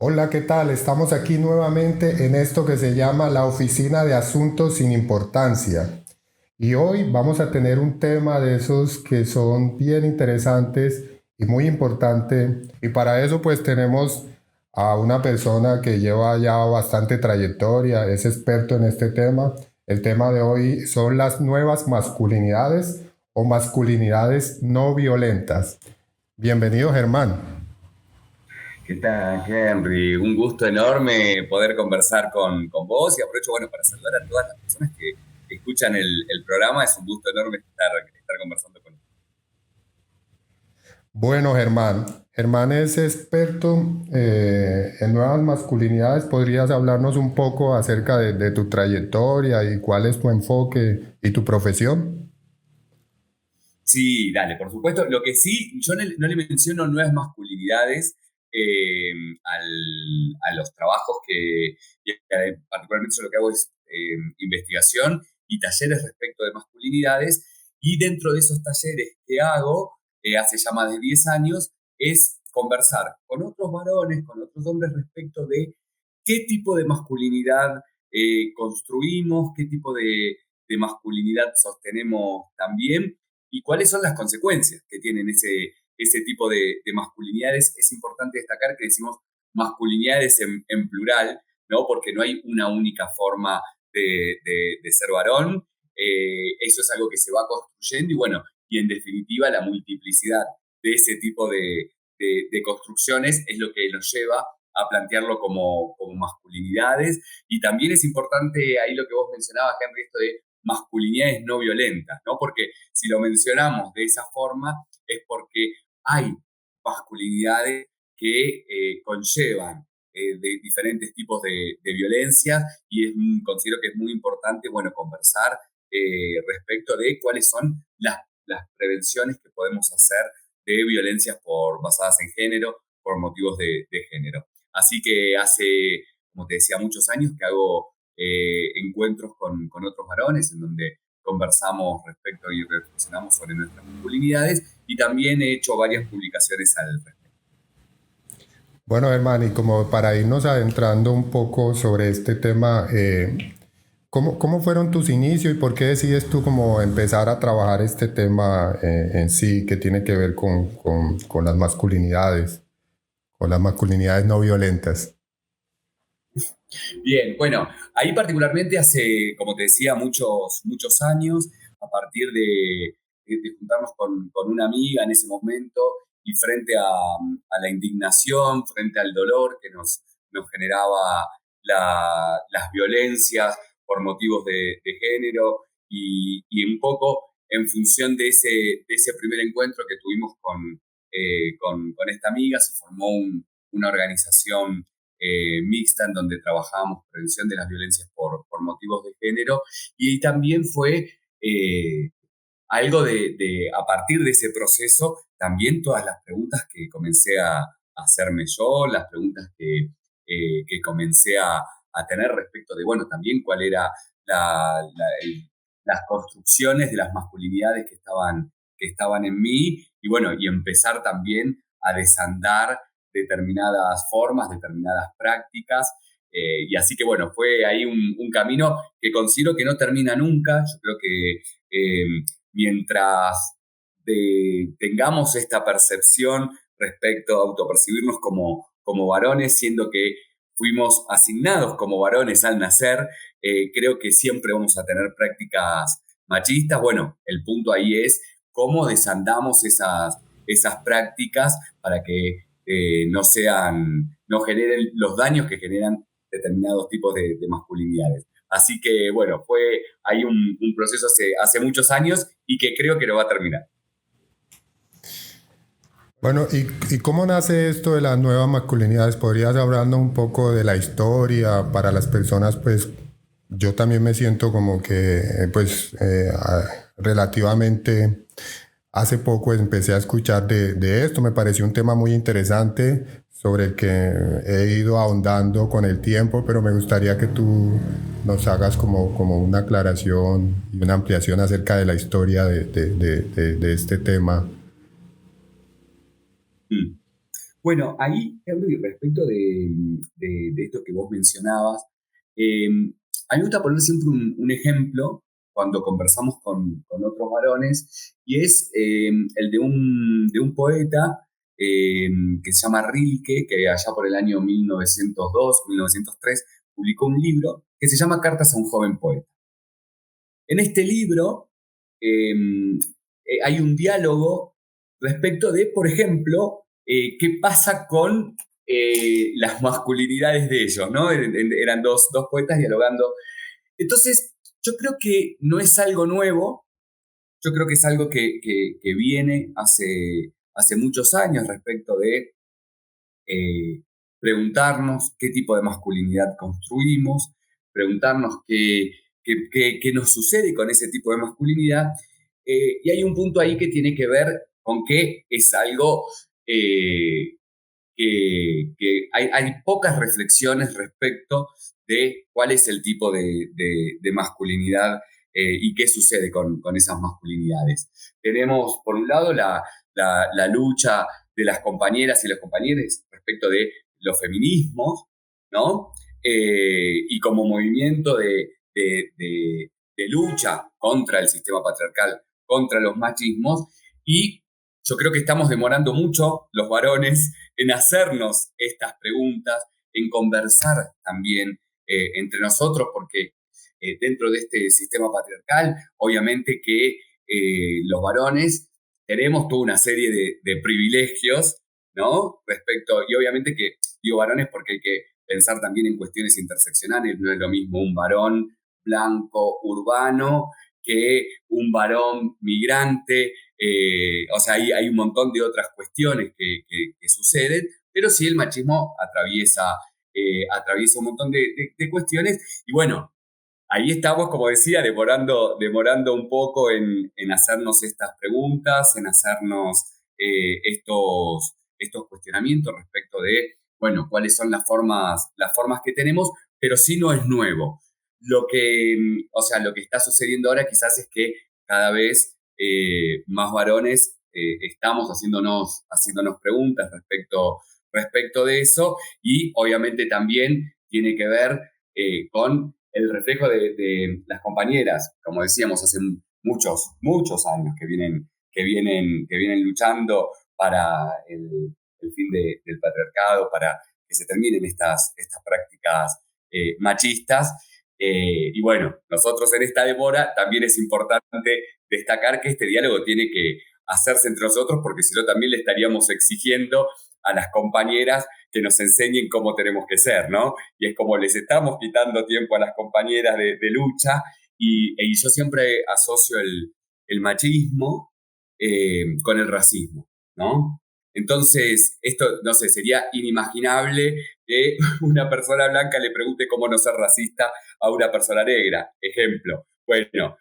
Hola, ¿qué tal? Estamos aquí nuevamente en esto que se llama la Oficina de Asuntos sin Importancia. Y hoy vamos a tener un tema de esos que son bien interesantes y muy importante. Y para eso pues tenemos a una persona que lleva ya bastante trayectoria, es experto en este tema. El tema de hoy son las nuevas masculinidades o masculinidades no violentas. Bienvenido, Germán. ¿Qué tal, Henry? Un gusto enorme poder conversar con vos y aprovecho, bueno, para saludar a todas las personas que escuchan el programa. Es un gusto enorme estar conversando con ustedes. Bueno, Germán. Germán es experto en nuevas masculinidades. ¿Podrías hablarnos un poco acerca de tu trayectoria y cuál es tu enfoque y tu profesión? Sí, dale, por supuesto. Lo que sí, yo no le menciono nuevas masculinidades eh, a los trabajos particularmente yo lo que hago es investigación y talleres respecto de masculinidades. Y dentro de esos talleres que hago, hace ya más de 10 años, es conversar con otros varones, con otros hombres respecto de qué tipo de masculinidad construimos, qué tipo de masculinidad sostenemos también y cuáles son las consecuencias que tienen ese tipo de masculinidades. Es importante destacar que decimos masculinidades en plural, ¿no? Porque no hay una única forma de ser varón. Eso es algo que se va construyendo y bueno, y en definitiva la multiplicidad de ese tipo de construcciones es lo que nos lleva a plantearlo como masculinidades. Y también es importante ahí lo que vos mencionabas, Henry, esto de masculinidades no violentas, ¿no? Porque si lo mencionamos de esa forma es porque hay masculinidades que conllevan de diferentes tipos de violencia y considero que es muy importante, bueno, conversar respecto de cuáles son las prevenciones que podemos hacer de violencias basadas en género, por motivos de género. Así que hace, como te decía, muchos años que hago encuentros con otros varones en donde conversamos respecto y reflexionamos sobre nuestras masculinidades y también he hecho varias publicaciones al respecto. Bueno, Germán, y como para irnos adentrando un poco sobre este tema, ¿cómo fueron tus inicios y por qué decides tú como empezar a trabajar este tema en sí que tiene que ver con con las masculinidades no violentas? Bien, bueno, ahí particularmente hace, como te decía, muchos años, a partir de juntarnos con una amiga en ese momento y frente a la indignación, frente al dolor que nos generaba las violencias por motivos de género y un poco en función de ese primer encuentro que tuvimos con esta amiga, se formó una organización mixta en donde trabajábamos prevención de las violencias por motivos de género y también fue algo a partir de ese proceso, también todas las preguntas que comencé a hacerme yo, las preguntas que comencé a tener respecto de, bueno, también cuál era la, la, el, las construcciones de las masculinidades que estaban en mí y bueno, y empezar también a desandar determinadas formas, determinadas prácticas. Y así que bueno, fue ahí un camino que considero que no termina nunca. Yo creo que mientras tengamos esta percepción respecto a autopercibirnos como varones, siendo que fuimos asignados como varones al nacer, creo que siempre vamos a tener prácticas machistas. Bueno, el punto ahí es cómo desandamos esas prácticas para que no generen los daños que generan determinados tipos de masculinidades. Así que, bueno, fue ahí un proceso hace muchos años y que creo que lo va a terminar. Bueno, ¿y cómo nace esto de las nuevas masculinidades? ¿Podrías hablarnos un poco de la historia para las personas? Pues yo también me siento como que, relativamente hace poco empecé a escuchar de esto. Me pareció un tema muy interesante sobre el que he ido ahondando con el tiempo, pero me gustaría que tú nos hagas como una aclaración y una ampliación acerca de la historia de este tema. Mm. Bueno, ahí, respecto de esto que vos mencionabas, eh, a mí me gusta poner siempre un ejemplo cuando conversamos con otros varones, y es el de un poeta que se llama Rilke, que allá por el año 1902, 1903, publicó un libro que se llama Cartas a un joven poeta. En este libro eh, hay un diálogo respecto de, por ejemplo, qué pasa con las masculinidades de ellos, ¿no? Eran dos poetas dialogando. Entonces, yo creo que no es algo nuevo, yo creo que es algo que viene hace muchos años respecto de eh, preguntarnos qué tipo de masculinidad construimos, preguntarnos qué nos sucede con ese tipo de masculinidad. Y hay un punto ahí que tiene que ver con que es algo que hay pocas reflexiones respecto de cuál es el tipo de masculinidad y qué sucede con esas masculinidades. Tenemos, por un lado, la lucha de las compañeras y los compañeros respecto de los feminismos, ¿no? Y como movimiento de lucha contra el sistema patriarcal, contra los machismos, y yo creo que estamos demorando mucho los varones en hacernos estas preguntas, en conversar también entre nosotros, porque dentro de este sistema patriarcal, obviamente que los varones tenemos toda una serie de privilegios, ¿no? Respecto, y obviamente que digo varones porque hay que pensar también en cuestiones interseccionales, no es lo mismo un varón blanco urbano que un varón migrante, o sea, hay un montón de otras cuestiones que suceden, pero sí el machismo atraviesa un montón de cuestiones. Y bueno, ahí estamos, como decía, demorando un poco en hacernos estas preguntas, en hacernos estos cuestionamientos respecto de, bueno, cuáles son las formas que tenemos, pero sí no es nuevo. O sea, lo que está sucediendo ahora quizás es que cada vez más varones estamos haciéndonos preguntas respecto de eso, y obviamente también tiene que ver con el reflejo de las compañeras, como decíamos, hace muchos, muchos años que vienen luchando para el fin del patriarcado, para que se terminen estas prácticas machistas. Y bueno, nosotros en esta demora también es importante destacar que este diálogo tiene que hacerse entre nosotros, porque si no también le estaríamos exigiendo a las compañeras que nos enseñen cómo tenemos que ser, ¿no? Y es como les estamos quitando tiempo a las compañeras de lucha, y yo siempre asocio el machismo con el racismo, ¿no? Entonces, esto, no sé, sería inimaginable que una persona blanca le pregunte cómo no ser racista a una persona negra, ejemplo. Bueno,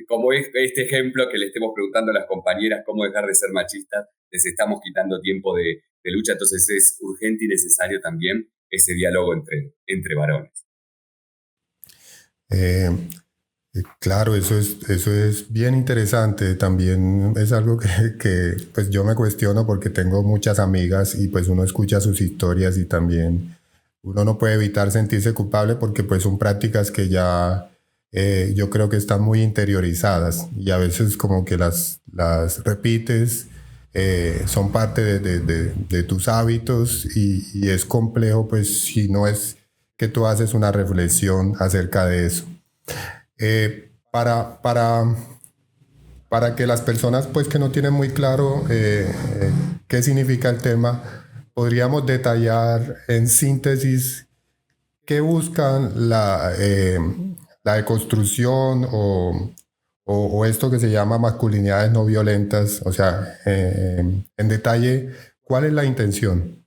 como es este ejemplo que le estemos preguntando a las compañeras cómo dejar de ser machistas, les estamos quitando tiempo de lucha, entonces es urgente y necesario también ese diálogo entre varones. Eh, claro, eso es bien interesante. También es algo que pues yo me cuestiono porque tengo muchas amigas y pues uno escucha sus historias y también uno no puede evitar sentirse culpable porque pues son prácticas que ya yo creo que están muy interiorizadas y a veces como que las repites, son parte de tus hábitos y es complejo pues si no es que tú haces una reflexión acerca de eso. Para que las personas pues que no tienen muy claro qué significa el tema, podríamos detallar en síntesis qué buscan la deconstrucción o esto que se llama masculinidades no violentas, o sea, en detalle, ¿cuál es la intención?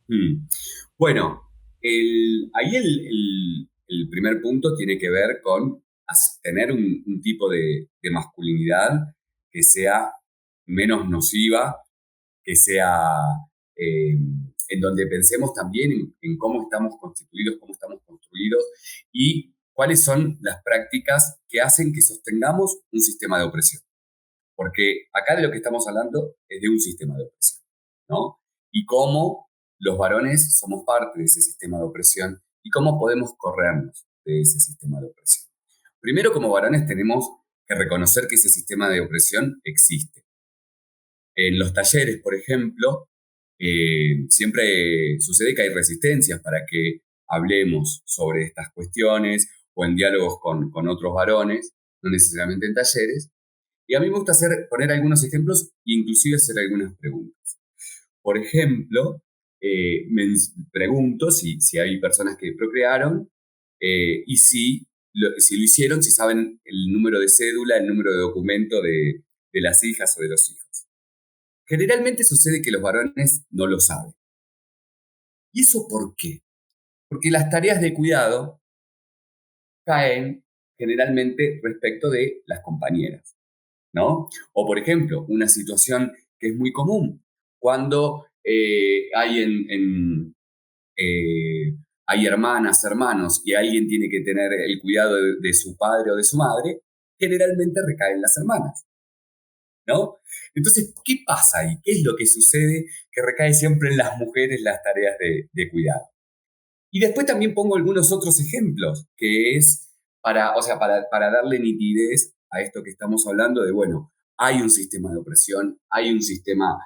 Mm. Bueno, ahí el primer punto tiene que ver con tener un tipo de masculinidad que sea menos nociva, que sea eh, en donde pensemos también en cómo estamos constituidos, cómo estamos construidos, y cuáles son las prácticas que hacen que sostengamos un sistema de opresión. Porque acá de lo que estamos hablando es de un sistema de opresión. ¿no? Y cómo los varones somos parte de ese sistema de opresión y cómo podemos corrernos de ese sistema de opresión. Primero, como varones tenemos que reconocer que ese sistema de opresión existe. En los talleres, por ejemplo, siempre sucede que hay resistencias para que hablemos sobre estas cuestiones o en diálogos con otros varones, no necesariamente en talleres. Y a mí me gusta poner algunos ejemplos e inclusive hacer algunas preguntas. Por ejemplo, me pregunto si hay personas que procrearon y si lo hicieron, si saben el número de cédula, el número de documento de las hijas o de los hijos. Generalmente sucede que los varones no lo saben. ¿Y eso por qué? Porque las tareas de cuidado caen generalmente respecto de las compañeras, ¿no? O por ejemplo, una situación que es muy común, cuando hay hermanas, hermanos y alguien tiene que tener el cuidado de su padre o de su madre, generalmente recaen las hermanas, ¿no? Entonces, ¿qué pasa ahí? ¿Qué es lo que sucede que recae siempre en las mujeres las tareas de cuidado? Y después también pongo algunos otros ejemplos, que es para darle nitidez a esto que estamos hablando de, bueno, hay un sistema de opresión, hay un sistema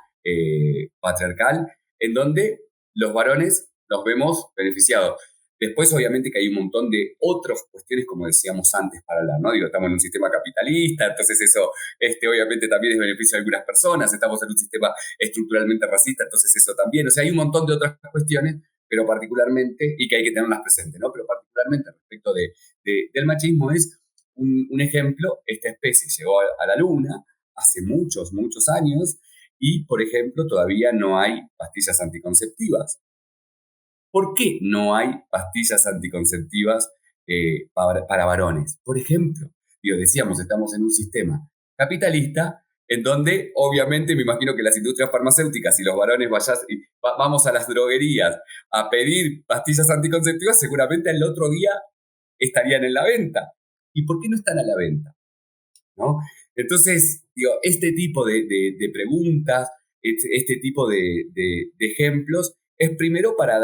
patriarcal en donde los varones los vemos beneficiados. Después, obviamente, que hay un montón de otras cuestiones, como decíamos antes, para hablar, ¿no? Digo, estamos en un sistema capitalista, entonces eso, obviamente, también es beneficio de algunas personas, estamos en un sistema estructuralmente racista, entonces eso también. O sea, hay un montón de otras cuestiones, pero particularmente, y que hay que tenerlas presentes, ¿no? Pero particularmente respecto del machismo es un ejemplo, esta especie llegó a la Luna hace muchos, muchos años y, por ejemplo, todavía no hay pastillas anticonceptivas. ¿Por qué no hay pastillas anticonceptivas para varones? Por ejemplo, decíamos, estamos en un sistema capitalista en donde obviamente me imagino que las industrias farmacéuticas y los varones vamos a las droguerías a pedir pastillas anticonceptivas, seguramente el otro día estarían en la venta. ¿Y por qué no están a la venta? ¿No? Entonces, este tipo de preguntas, este tipo de ejemplos, es primero para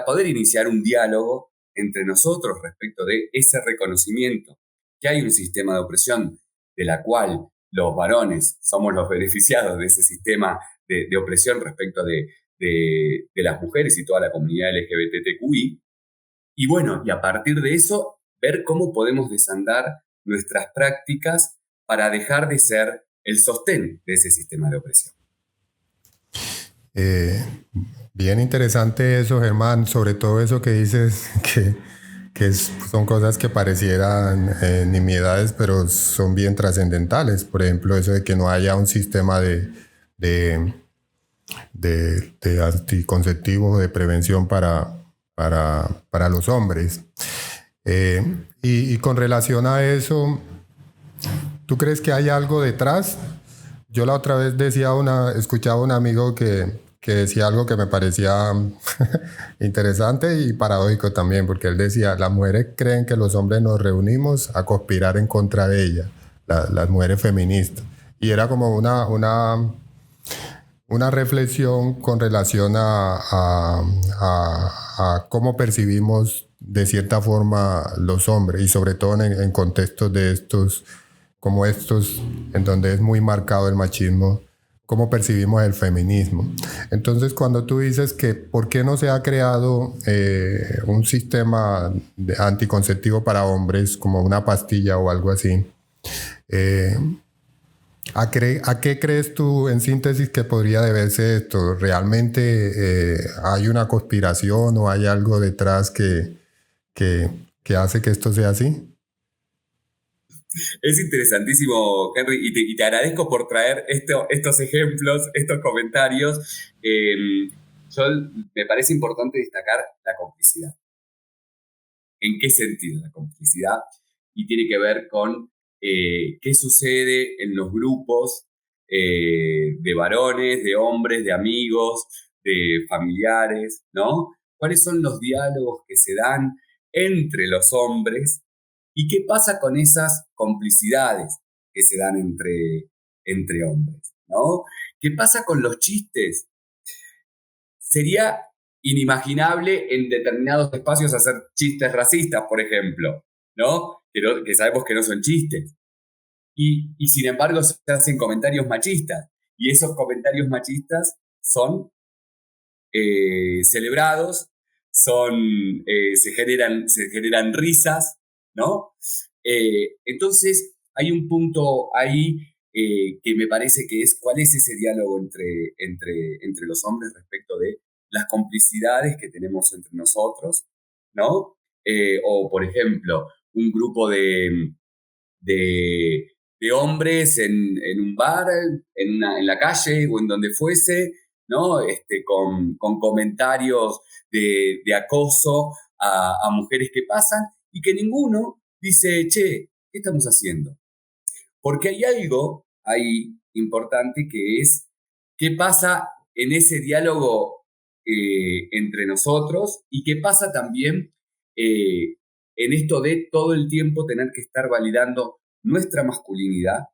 poder iniciar un diálogo entre nosotros respecto de ese reconocimiento que hay un sistema de opresión de la cual los varones somos los beneficiados de ese sistema de opresión respecto de las mujeres y toda la comunidad LGBTQI. Y bueno, y a partir de eso, ver cómo podemos desandar nuestras prácticas para dejar de ser el sostén de ese sistema de opresión. Bien interesante eso, Germán, sobre todo eso que dices son cosas que parecieran nimiedades, pero son bien trascendentales. Por ejemplo, eso de que no haya un sistema de anticonceptivos, de prevención para los hombres. Y con relación a eso, ¿tú crees que hay algo detrás? Yo la otra vez escuchaba a un amigo que decía algo que me parecía interesante y paradójico también, porque él decía, las mujeres creen que los hombres nos reunimos a conspirar en contra de ellas, las mujeres feministas. Y era como una reflexión con relación a cómo percibimos de cierta forma los hombres y sobre todo en contextos de estos, como estos, en donde es muy marcado el machismo, cómo percibimos el feminismo. Entonces, cuando tú dices que por qué no se ha creado un sistema anticonceptivo para hombres, como una pastilla o algo así, ¿a qué crees tú, en síntesis, que podría deberse esto? ¿Realmente hay una conspiración o hay algo detrás que hace que esto sea así? Es interesantísimo, Henry, y te agradezco por traer estos ejemplos, estos comentarios. Me parece importante destacar la complicidad. ¿En qué sentido la complicidad? Y tiene que ver con qué sucede en los grupos de varones, de hombres, de amigos, de familiares, ¿no? ¿Cuáles son los diálogos que se dan entre los hombres y qué pasa con esas complicidades que se dan entre hombres, ¿no? ¿Qué pasa con los chistes? Sería inimaginable en determinados espacios hacer chistes racistas, por ejemplo, ¿no? Que sabemos que no son chistes. Y sin embargo se hacen comentarios machistas. Y esos comentarios machistas son celebrados, se generan risas, ¿no? Entonces, hay un punto ahí que me parece que es cuál es ese diálogo entre los hombres respecto de las complicidades que tenemos entre nosotros, ¿no? O, por ejemplo, un grupo de, de hombres en un bar, en la calle o en donde fuese, ¿no? Con comentarios de acoso a mujeres que pasan y que ninguno dice, che, ¿qué estamos haciendo? Porque hay algo ahí importante que es qué pasa en ese diálogo entre nosotros y qué pasa también en esto de todo el tiempo tener que estar validando nuestra masculinidad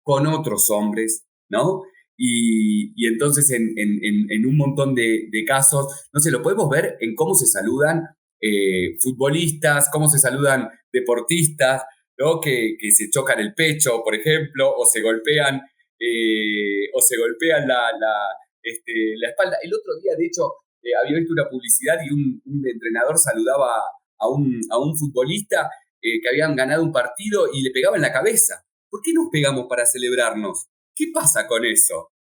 con otros hombres, ¿no? Y entonces en un montón de casos, no sé, lo podemos ver en cómo se saludan futbolistas, cómo se saludan deportistas, ¿no? Que se chocan el pecho, por ejemplo, o se golpean la espalda. El otro día, de hecho, había visto una publicidad y un entrenador saludaba a un futbolista que habían ganado un partido y le pegaba en la cabeza. ¿Por qué nos pegamos para celebrarnos? ¿Qué pasa con eso?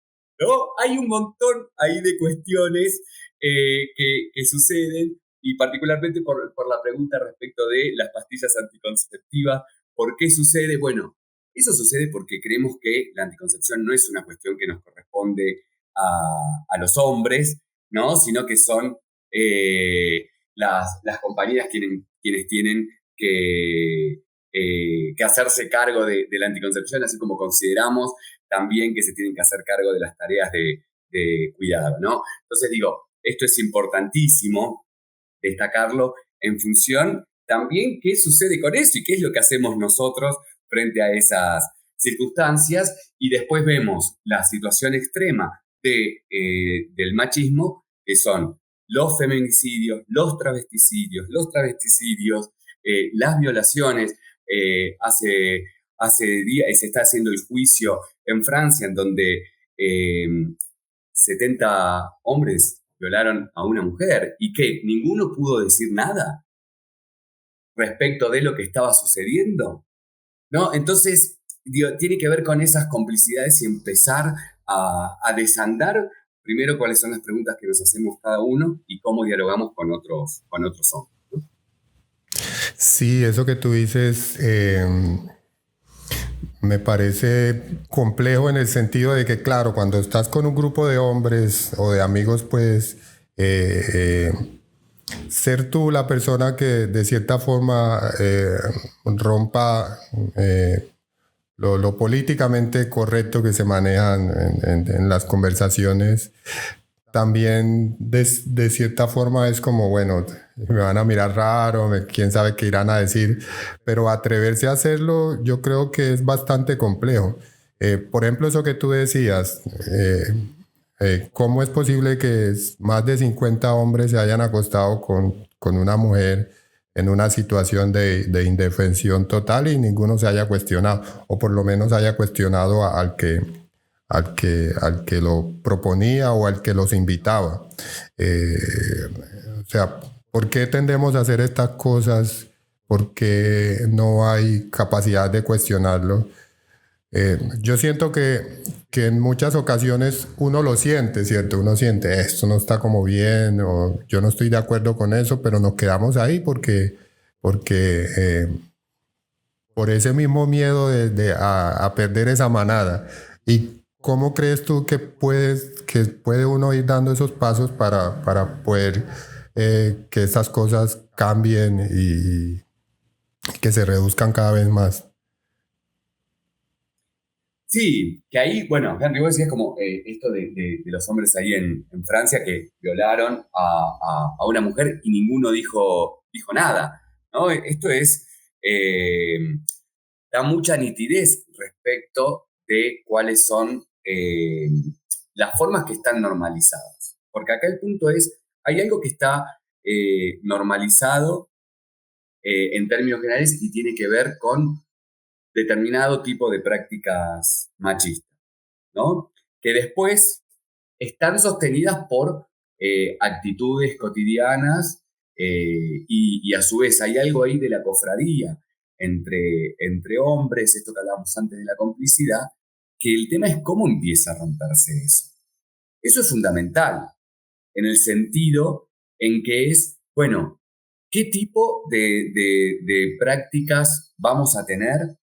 ¿No? Hay un montón ahí de cuestiones que suceden y particularmente por la pregunta respecto de las pastillas anticonceptivas. ¿Por qué sucede? Bueno, eso sucede porque creemos que la anticoncepción no es una cuestión que nos corresponde a los hombres, ¿no? Sino que son las compañeras quienes tienen que hacerse cargo de la anticoncepción, así como consideramos también que se tienen que hacer cargo de las tareas de cuidado, ¿no? Entonces digo, esto es importantísimo destacarlo en función también qué sucede con eso y qué es lo que hacemos nosotros frente a esas circunstancias y después vemos la situación extrema del machismo, que son los feminicidios, los travesticidios, las violaciones. Hace días se está haciendo el juicio en Francia en donde eh, 70 hombres violaron a una mujer y que ninguno pudo decir nada respecto de lo que estaba sucediendo, ¿no? Entonces, digo, tiene que ver con esas complicidades y empezar a desandar primero cuáles son las preguntas que nos hacemos cada uno y cómo dialogamos con otros hombres, ¿no? Sí, eso que tú dices me parece complejo en el sentido de que, claro, cuando estás con un grupo de hombres o de amigos, pues ser tú la persona que de cierta forma rompa lo políticamente correcto que se manejan en las conversaciones, también de cierta forma es como, bueno, me van a mirar raro, quién sabe qué irán a decir, pero atreverse a hacerlo yo creo que es bastante complejo. Por ejemplo, eso que tú decías, ¿cómo es posible que más de 50 hombres se hayan acostado con una mujer en una situación de indefensión total y ninguno se haya cuestionado, o por lo menos haya cuestionado al que lo proponía o al que los invitaba? Eh, o sea, ¿por qué tendemos a hacer estas cosas? ¿Por qué no hay capacidad de cuestionarlo? Yo siento que en muchas ocasiones uno lo siente, ¿cierto? Uno siente, esto no está como bien, o yo no estoy de acuerdo con eso, pero nos quedamos ahí porque por ese mismo miedo a perder esa manada. ¿Y cómo crees tú que puede uno ir dando esos pasos para poder que esas cosas cambien y que se reduzcan cada vez más? Sí, que ahí, bueno, Henry, vos decías como esto de los hombres ahí en Francia que violaron a una mujer y ninguno dijo nada, ¿no? Esto eh, da mucha nitidez respecto de cuáles son eh, las formas que están normalizadas. Porque acá el punto es, hay algo que está normalizado en términos generales y tiene que ver con determinado tipo de prácticas machistas, ¿no? Que después están sostenidas por actitudes cotidianas y a su vez hay algo ahí de la cofradía entre hombres, esto que hablábamos antes de la complicidad, que el tema es cómo empieza a romperse eso. Eso es fundamental, en el sentido en que es, bueno, ¿qué tipo de prácticas vamos a tener?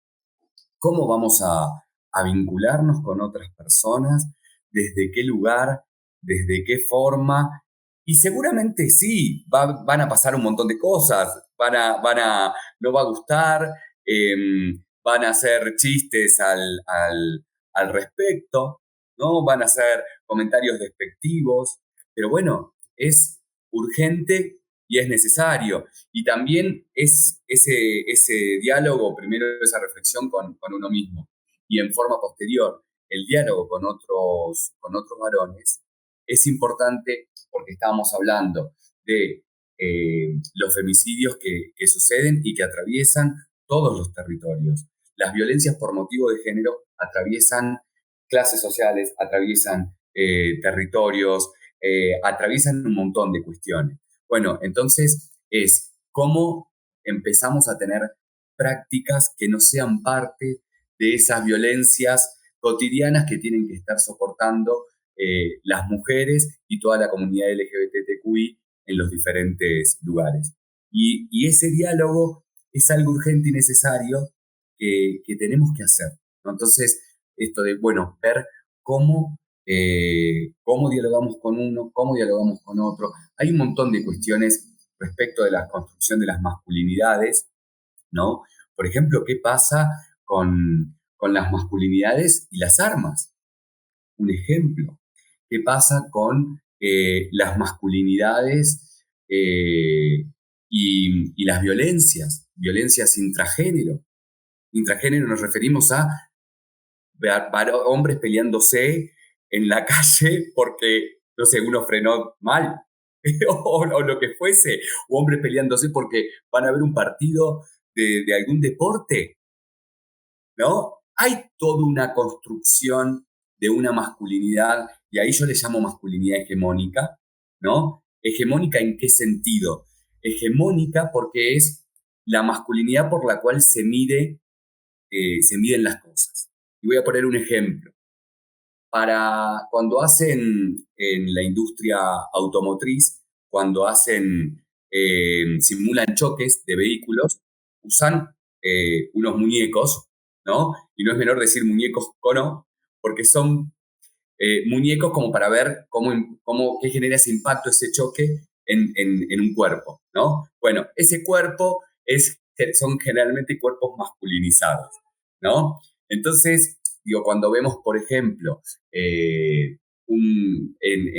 ¿Cómo vamos a vincularnos con otras personas? ¿Desde qué lugar? ¿Desde qué forma? Y seguramente sí, van a pasar un montón de cosas, no va a gustar, van a hacer chistes al respecto, ¿no? Van a hacer comentarios despectivos, pero bueno, es urgente y es necesario. Y también es ese diálogo, primero esa reflexión con uno mismo, y en forma posterior el diálogo con otros varones, es importante porque estábamos hablando de los femicidios que suceden y que atraviesan todos los territorios. Las violencias por motivo de género atraviesan clases sociales, atraviesan territorios, atraviesan un montón de cuestiones. Bueno, entonces es cómo empezamos a tener prácticas que no sean parte de esas violencias cotidianas que tienen que estar soportando las mujeres y toda la comunidad LGBTQI en los diferentes lugares. Y ese diálogo es algo urgente y necesario que tenemos que hacer, ¿no? Entonces, esto de, bueno, ver cómo dialogamos con uno, cómo dialogamos con otro. Hay un montón de cuestiones respecto de la construcción de las masculinidades, ¿no? Por ejemplo, ¿qué pasa con las masculinidades y las armas? Un ejemplo. ¿Qué pasa con las masculinidades y las violencias intragénero? Intragénero nos referimos a hombres peleándose en la calle porque, no sé, uno frenó mal o lo que fuese, o hombres peleándose porque van a ver un partido de algún deporte, ¿no? Hay toda una construcción de una masculinidad, y ahí yo le llamo masculinidad hegemónica, ¿no? ¿Hegemónica en qué sentido? Hegemónica porque es la masculinidad por la cual se miden las cosas. Y voy a poner un ejemplo. Para cuando hacen en la industria automotriz, cuando simulan choques de vehículos, usan unos muñecos, ¿no? Y no es menor decir muñecos cono, porque son muñecos como para ver qué genera ese impacto, ese choque en un cuerpo, ¿no? Bueno, ese cuerpo son generalmente cuerpos masculinizados, ¿no? Entonces, digo, cuando vemos, por ejemplo, en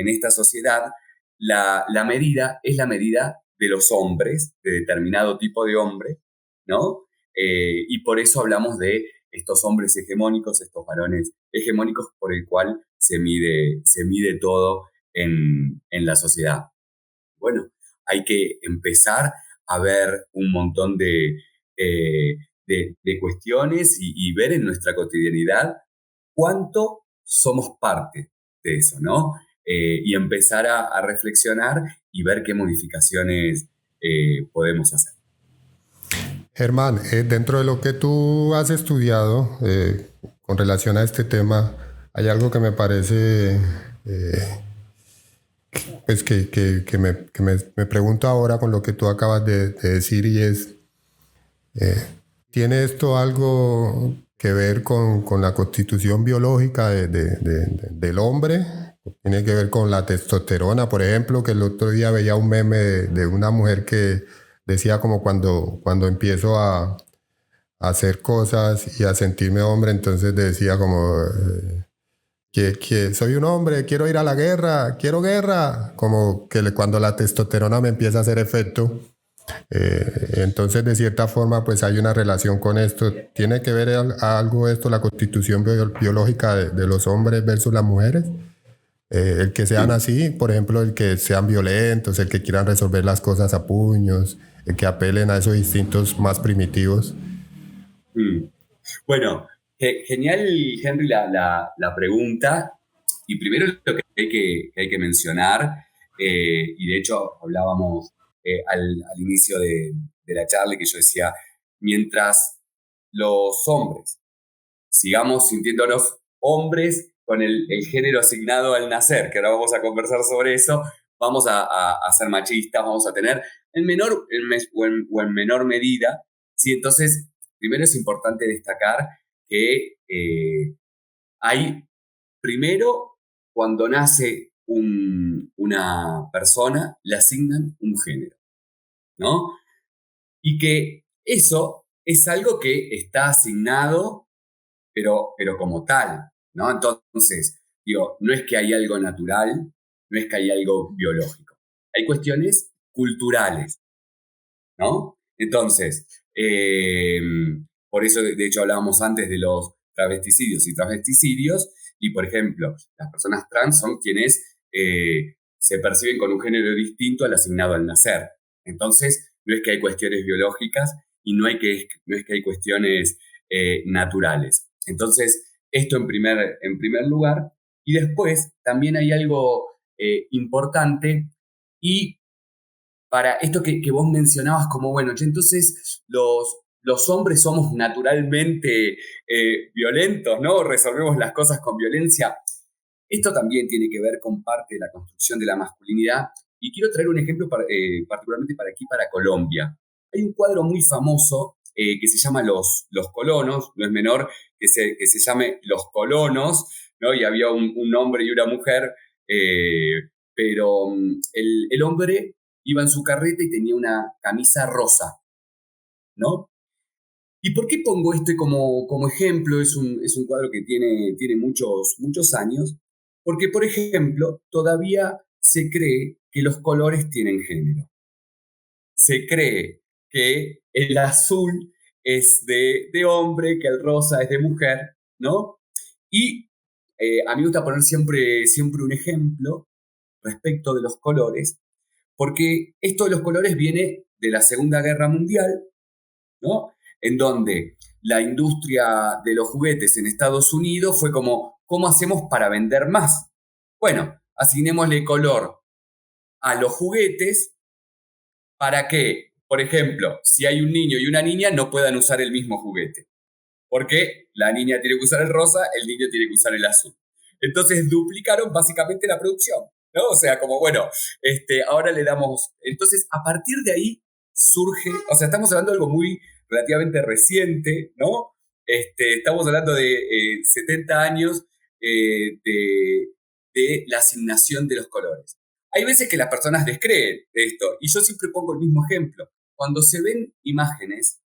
esta sociedad, la medida es la medida de los hombres, de determinado tipo de hombre, ¿no? Y por eso hablamos de estos hombres hegemónicos, estos varones hegemónicos por el cual se mide todo en la sociedad. Bueno, hay que empezar a ver un montón de cuestiones y ver en nuestra cotidianidad cuánto somos parte de eso, ¿no? Y empezar a reflexionar y ver qué modificaciones podemos hacer. Germán, dentro de lo que tú has estudiado con relación a este tema, hay algo que me parece, pues que me pregunto ahora con lo que tú acabas de decir, y es, ¿tiene esto algo que ver con la constitución biológica del hombre? ¿Tiene que ver con la testosterona, por ejemplo? Que el otro día veía un meme de una mujer que decía como cuando empiezo a hacer cosas y a sentirme hombre, entonces decía como que soy un hombre, quiero ir a la guerra, quiero guerra, como que cuando la testosterona me empieza a hacer efecto, Entonces, de cierta forma, pues hay una relación con esto. ¿Tiene que ver algo esto, la constitución biológica de los hombres versus las mujeres? El que sean Sí. así, por ejemplo, el que sean violentos, el que quieran resolver las cosas a puños, el que apelen a esos instintos más primitivos. Mm. Bueno, genial, Henry, la pregunta. Y primero lo que hay que mencionar, y de hecho hablábamos al inicio de la charla que yo decía, mientras los hombres sigamos sintiéndonos hombres con el género asignado al nacer, que ahora vamos a conversar sobre eso, vamos a ser machistas, vamos a tener en menor o en menor medida. ¿Sí? Entonces, primero es importante destacar que hay, primero, cuando nace una persona, le asignan un género, ¿no? Y que eso es algo que está asignado pero como tal, ¿no? Entonces, digo, no es que hay algo natural, no es que hay algo biológico. Hay cuestiones culturales, ¿no? Entonces, por eso de hecho hablábamos antes de los travesticidios y transvesticidios, y por ejemplo, las personas trans son quienes se perciben con un género distinto al asignado al nacer. Entonces, no es que hay cuestiones biológicas y no es que hay cuestiones naturales. Entonces, esto en primer lugar, y después también hay algo importante y para esto que vos mencionabas como, bueno, che, entonces los hombres somos naturalmente violentos, ¿no? Resolvemos las cosas con violencia. Esto también tiene que ver con parte de la construcción de la masculinidad. Y quiero traer un ejemplo particularmente para aquí, para Colombia. Hay un cuadro muy famoso que se llama Los Colonos, no es menor que se llame Los Colonos, ¿no? Y había un hombre y una mujer, pero el hombre iba en su carreta y tenía una camisa rosa, ¿no? ¿Y por qué pongo este como ejemplo? Es un cuadro que tiene muchos años, porque, por ejemplo, todavía se cree que los colores tienen género. Se cree que el azul es de hombre, que el rosa es de mujer, ¿no? Y a mí me gusta poner siempre un ejemplo respecto de los colores, porque esto de los colores viene de la Segunda Guerra Mundial, ¿no? En donde la industria de los juguetes en Estados Unidos fue como, ¿cómo hacemos para vender más? Bueno, asignémosle color a los juguetes para que, por ejemplo, si hay un niño y una niña, no puedan usar el mismo juguete. Porque la niña tiene que usar el rosa, el niño tiene que usar el azul. Entonces duplicaron básicamente la producción, ¿no? O sea, como bueno, ahora le damos. Entonces, a partir de ahí surge, o sea, estamos hablando de algo muy relativamente reciente, ¿no? Estamos hablando de 70 años de la asignación de los colores. Hay veces que las personas descreen esto, y yo siempre pongo el mismo ejemplo. Cuando se ven imágenes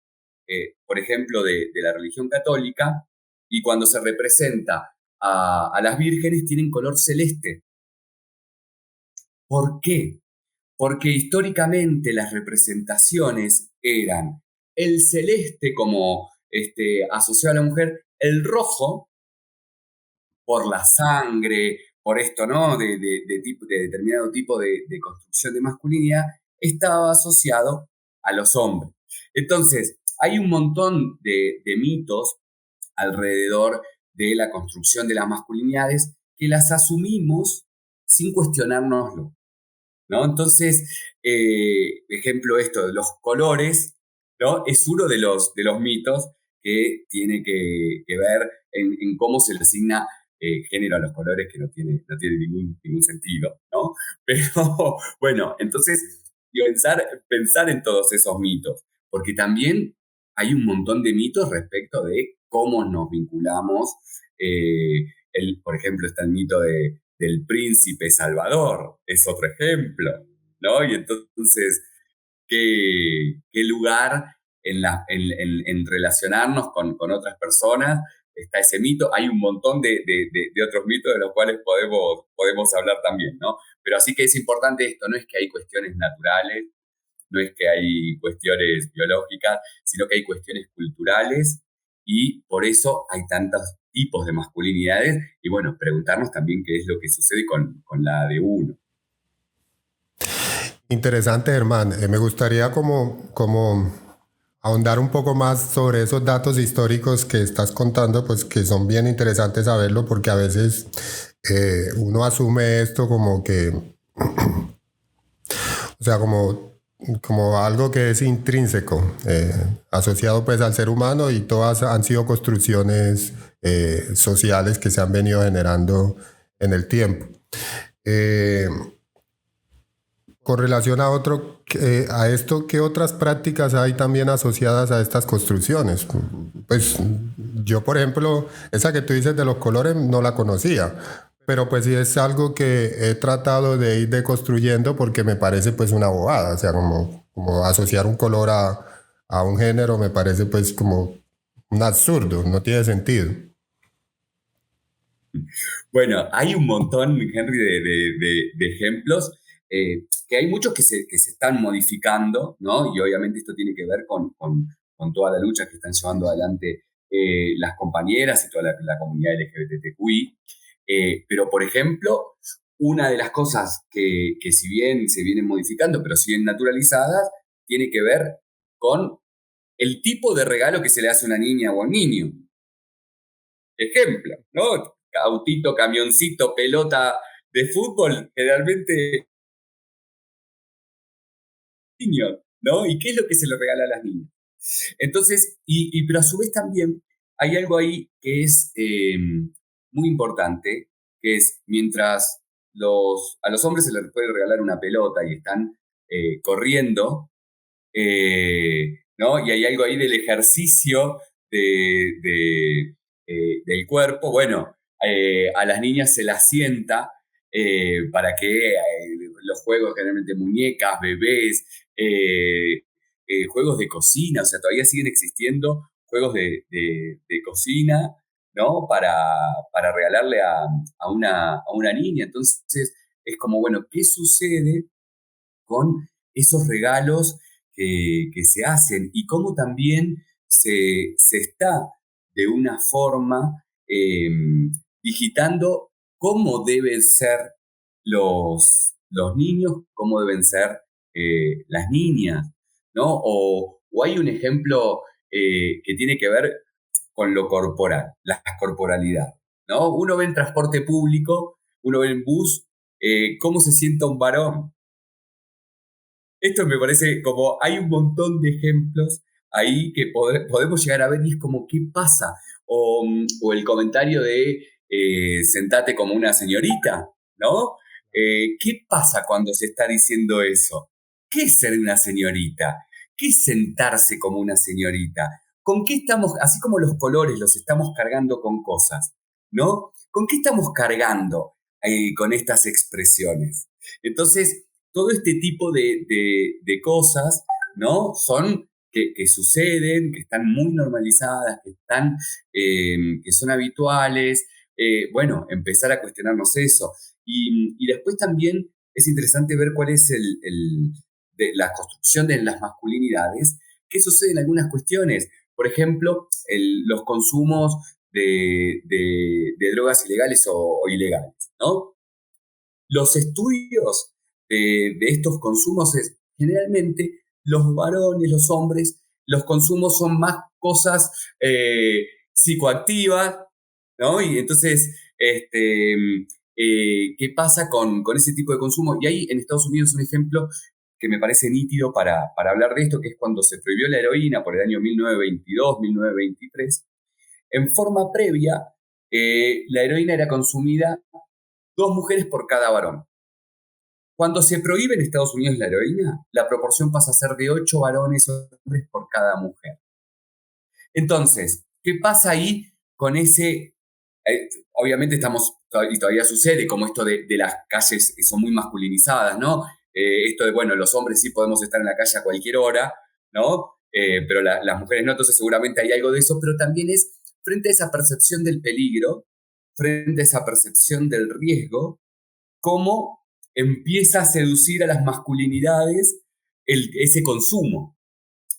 por ejemplo, de la religión católica, y cuando se representa a las vírgenes tienen color celeste. ¿Por qué? Porque históricamente las representaciones eran el celeste como asociado a la mujer, el rojo por la sangre, por esto, ¿no? De determinado tipo de construcción de masculinidad, estaba asociado a los hombres. Entonces, hay un montón de mitos alrededor de la construcción de las masculinidades que las asumimos sin cuestionárnoslo, ¿no? Entonces, ejemplo esto de los colores, ¿no? Es uno de los mitos que tiene que ver en cómo se le asigna género a los colores, que no tiene ningún sentido, ¿no? Pero bueno, entonces pensar en todos esos mitos, porque también hay un montón de mitos respecto de cómo nos vinculamos. Por ejemplo, está el mito del príncipe Salvador, es otro ejemplo, ¿no? Y entonces, qué lugar en relacionarnos con otras personas está ese mito? Hay un montón de otros mitos de los cuales podemos hablar también, ¿no? Pero así que es importante esto, no es que hay cuestiones naturales, no es que hay cuestiones biológicas, sino que hay cuestiones culturales y por eso hay tantos tipos de masculinidades y bueno, preguntarnos también qué es lo que sucede con la de uno. Interesante, Germán. Me gustaría como ahondar un poco más sobre esos datos históricos que estás contando, pues que son bien interesantes saberlo porque a veces uno asume esto como que, o sea, como algo que es intrínseco, asociado pues al ser humano y todas han sido construcciones sociales que se han venido generando en el tiempo. Eh, con relación a esto, ¿qué otras prácticas hay también asociadas a estas construcciones? Pues yo, por ejemplo, esa que tú dices de los colores no la conocía, pero pues sí es algo que he tratado de ir deconstruyendo porque me parece pues una bobada, o sea, como asociar un color a un género me parece pues como un absurdo, no tiene sentido. Bueno, hay un montón, Henry, de ejemplos, que hay muchos que se están modificando, ¿no? Y obviamente esto tiene que ver con toda la lucha que están llevando adelante las compañeras y toda la comunidad LGBTQI. Pero, por ejemplo, una de las cosas que si bien se vienen modificando, pero siguen naturalizadas, tiene que ver con el tipo de regalo que se le hace a una niña o a un niño. Ejemplo, ¿no? Autito, camioncito, pelota de fútbol, generalmente niños, ¿no? ¿Y qué es lo que se le regala a las niñas? Entonces, pero a su vez también hay algo ahí que es muy importante, que es mientras a los hombres se les puede regalar una pelota y están corriendo, ¿no? Y hay algo ahí del ejercicio del cuerpo. Bueno, a las niñas se las sienta para que los juegos, generalmente muñecas, bebés, juegos de cocina, o sea, todavía siguen existiendo juegos de cocina, ¿no? Para regalarle a una niña. Entonces, es como, bueno, ¿qué sucede con esos regalos que se hacen y cómo también se está de una forma digitando cómo deben ser los niños, cómo deben ser las niñas, ¿no? O hay un ejemplo que tiene que ver con lo corporal, la corporalidad, ¿no? Uno ve en transporte público, uno ve en bus, cómo se sienta un varón. Esto me parece como hay un montón de ejemplos ahí que podemos llegar a ver y es como, ¿qué pasa? O el comentario de sentate como una señorita, ¿no? ¿Qué pasa cuando se está diciendo eso? ¿Qué es ser una señorita? ¿Qué es sentarse como una señorita? ¿Con qué estamos, así como los colores los estamos cargando con cosas, ¿no? ¿Con qué estamos cargando con estas expresiones? Entonces, todo este tipo de cosas, ¿no? Son que suceden, que están muy normalizadas, que son habituales. Bueno, empezar a cuestionarnos eso. Y después también es interesante ver cuál es de la construcción de las masculinidades, qué sucede en algunas cuestiones. Por ejemplo, los consumos de drogas ilegales o ilegales, ¿no? Los estudios de estos consumos es generalmente los varones, los hombres, los consumos son más cosas psicoactivas, ¿no? Y entonces, ¿qué pasa con ese tipo de consumo? Y hay en Estados Unidos un ejemplo que me parece nítido para hablar de esto, que es cuando se prohibió la heroína por el año 1922, 1923. En forma previa, la heroína era consumida 2 mujeres por cada varón. Cuando se prohíbe en Estados Unidos la heroína, la proporción pasa a ser de 8 varones o hombres por cada mujer. Entonces, ¿qué pasa ahí con ese? Obviamente y todavía sucede, como esto de las calles son muy masculinizadas, ¿no? Esto de, bueno, los hombres sí podemos estar en la calle a cualquier hora, ¿no? Pero las mujeres no, entonces seguramente hay algo de eso, pero también es frente a esa percepción del peligro, frente a esa percepción del riesgo, cómo empieza a seducir a las masculinidades ese consumo,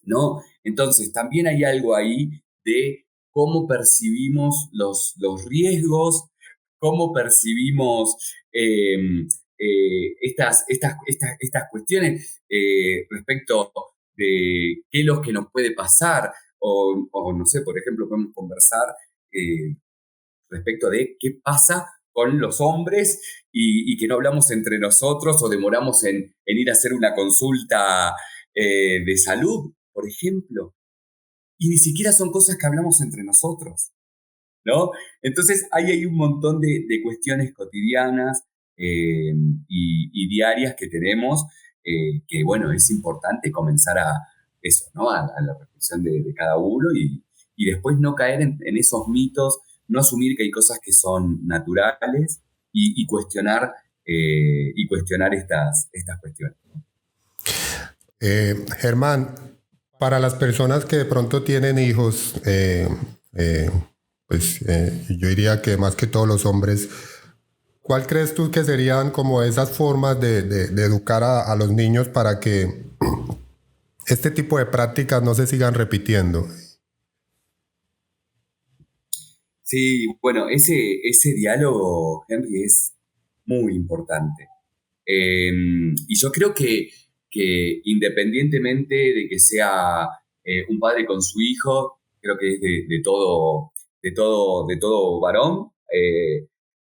¿no? Entonces, también hay algo ahí de cómo percibimos los riesgos, cómo percibimos estas cuestiones respecto de qué es lo que nos puede pasar, o no sé, por ejemplo, podemos conversar respecto de qué pasa con los hombres y que no hablamos entre nosotros o demoramos en ir a hacer una consulta de salud, por ejemplo. Y ni siquiera son cosas que hablamos entre nosotros, ¿no? Entonces ahí hay un montón de cuestiones cotidianas y diarias que tenemos que, bueno, es importante comenzar a eso, ¿no? A la reflexión de cada uno y después no caer en esos mitos, no asumir que hay cosas que son naturales y cuestionar estas cuestiones. Germán, para las personas que de pronto tienen hijos, yo diría que más que todos los hombres, ¿cuál crees tú que serían como esas formas de educar a los niños para que este tipo de prácticas no se sigan repitiendo? Sí, bueno, ese diálogo, Henry, es muy importante. Y yo creo que independientemente de que sea un padre con su hijo, creo que es de todo varón,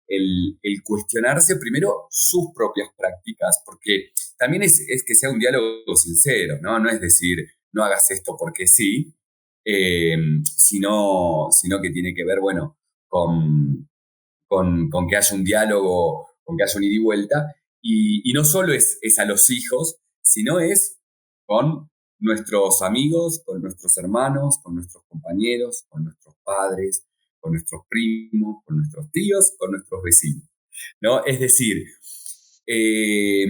el cuestionarse primero sus propias prácticas, porque también es que sea un diálogo sincero, ¿no? No es decir, no hagas esto porque sí, sino que tiene que ver, bueno, con que haya un diálogo, con que haya un ida y vuelta. Y no solo es a los hijos, sino es con nuestros amigos, con nuestros hermanos, con nuestros compañeros, con nuestros padres, con nuestros primos, con nuestros tíos, con nuestros vecinos, ¿no? Es decir, eh,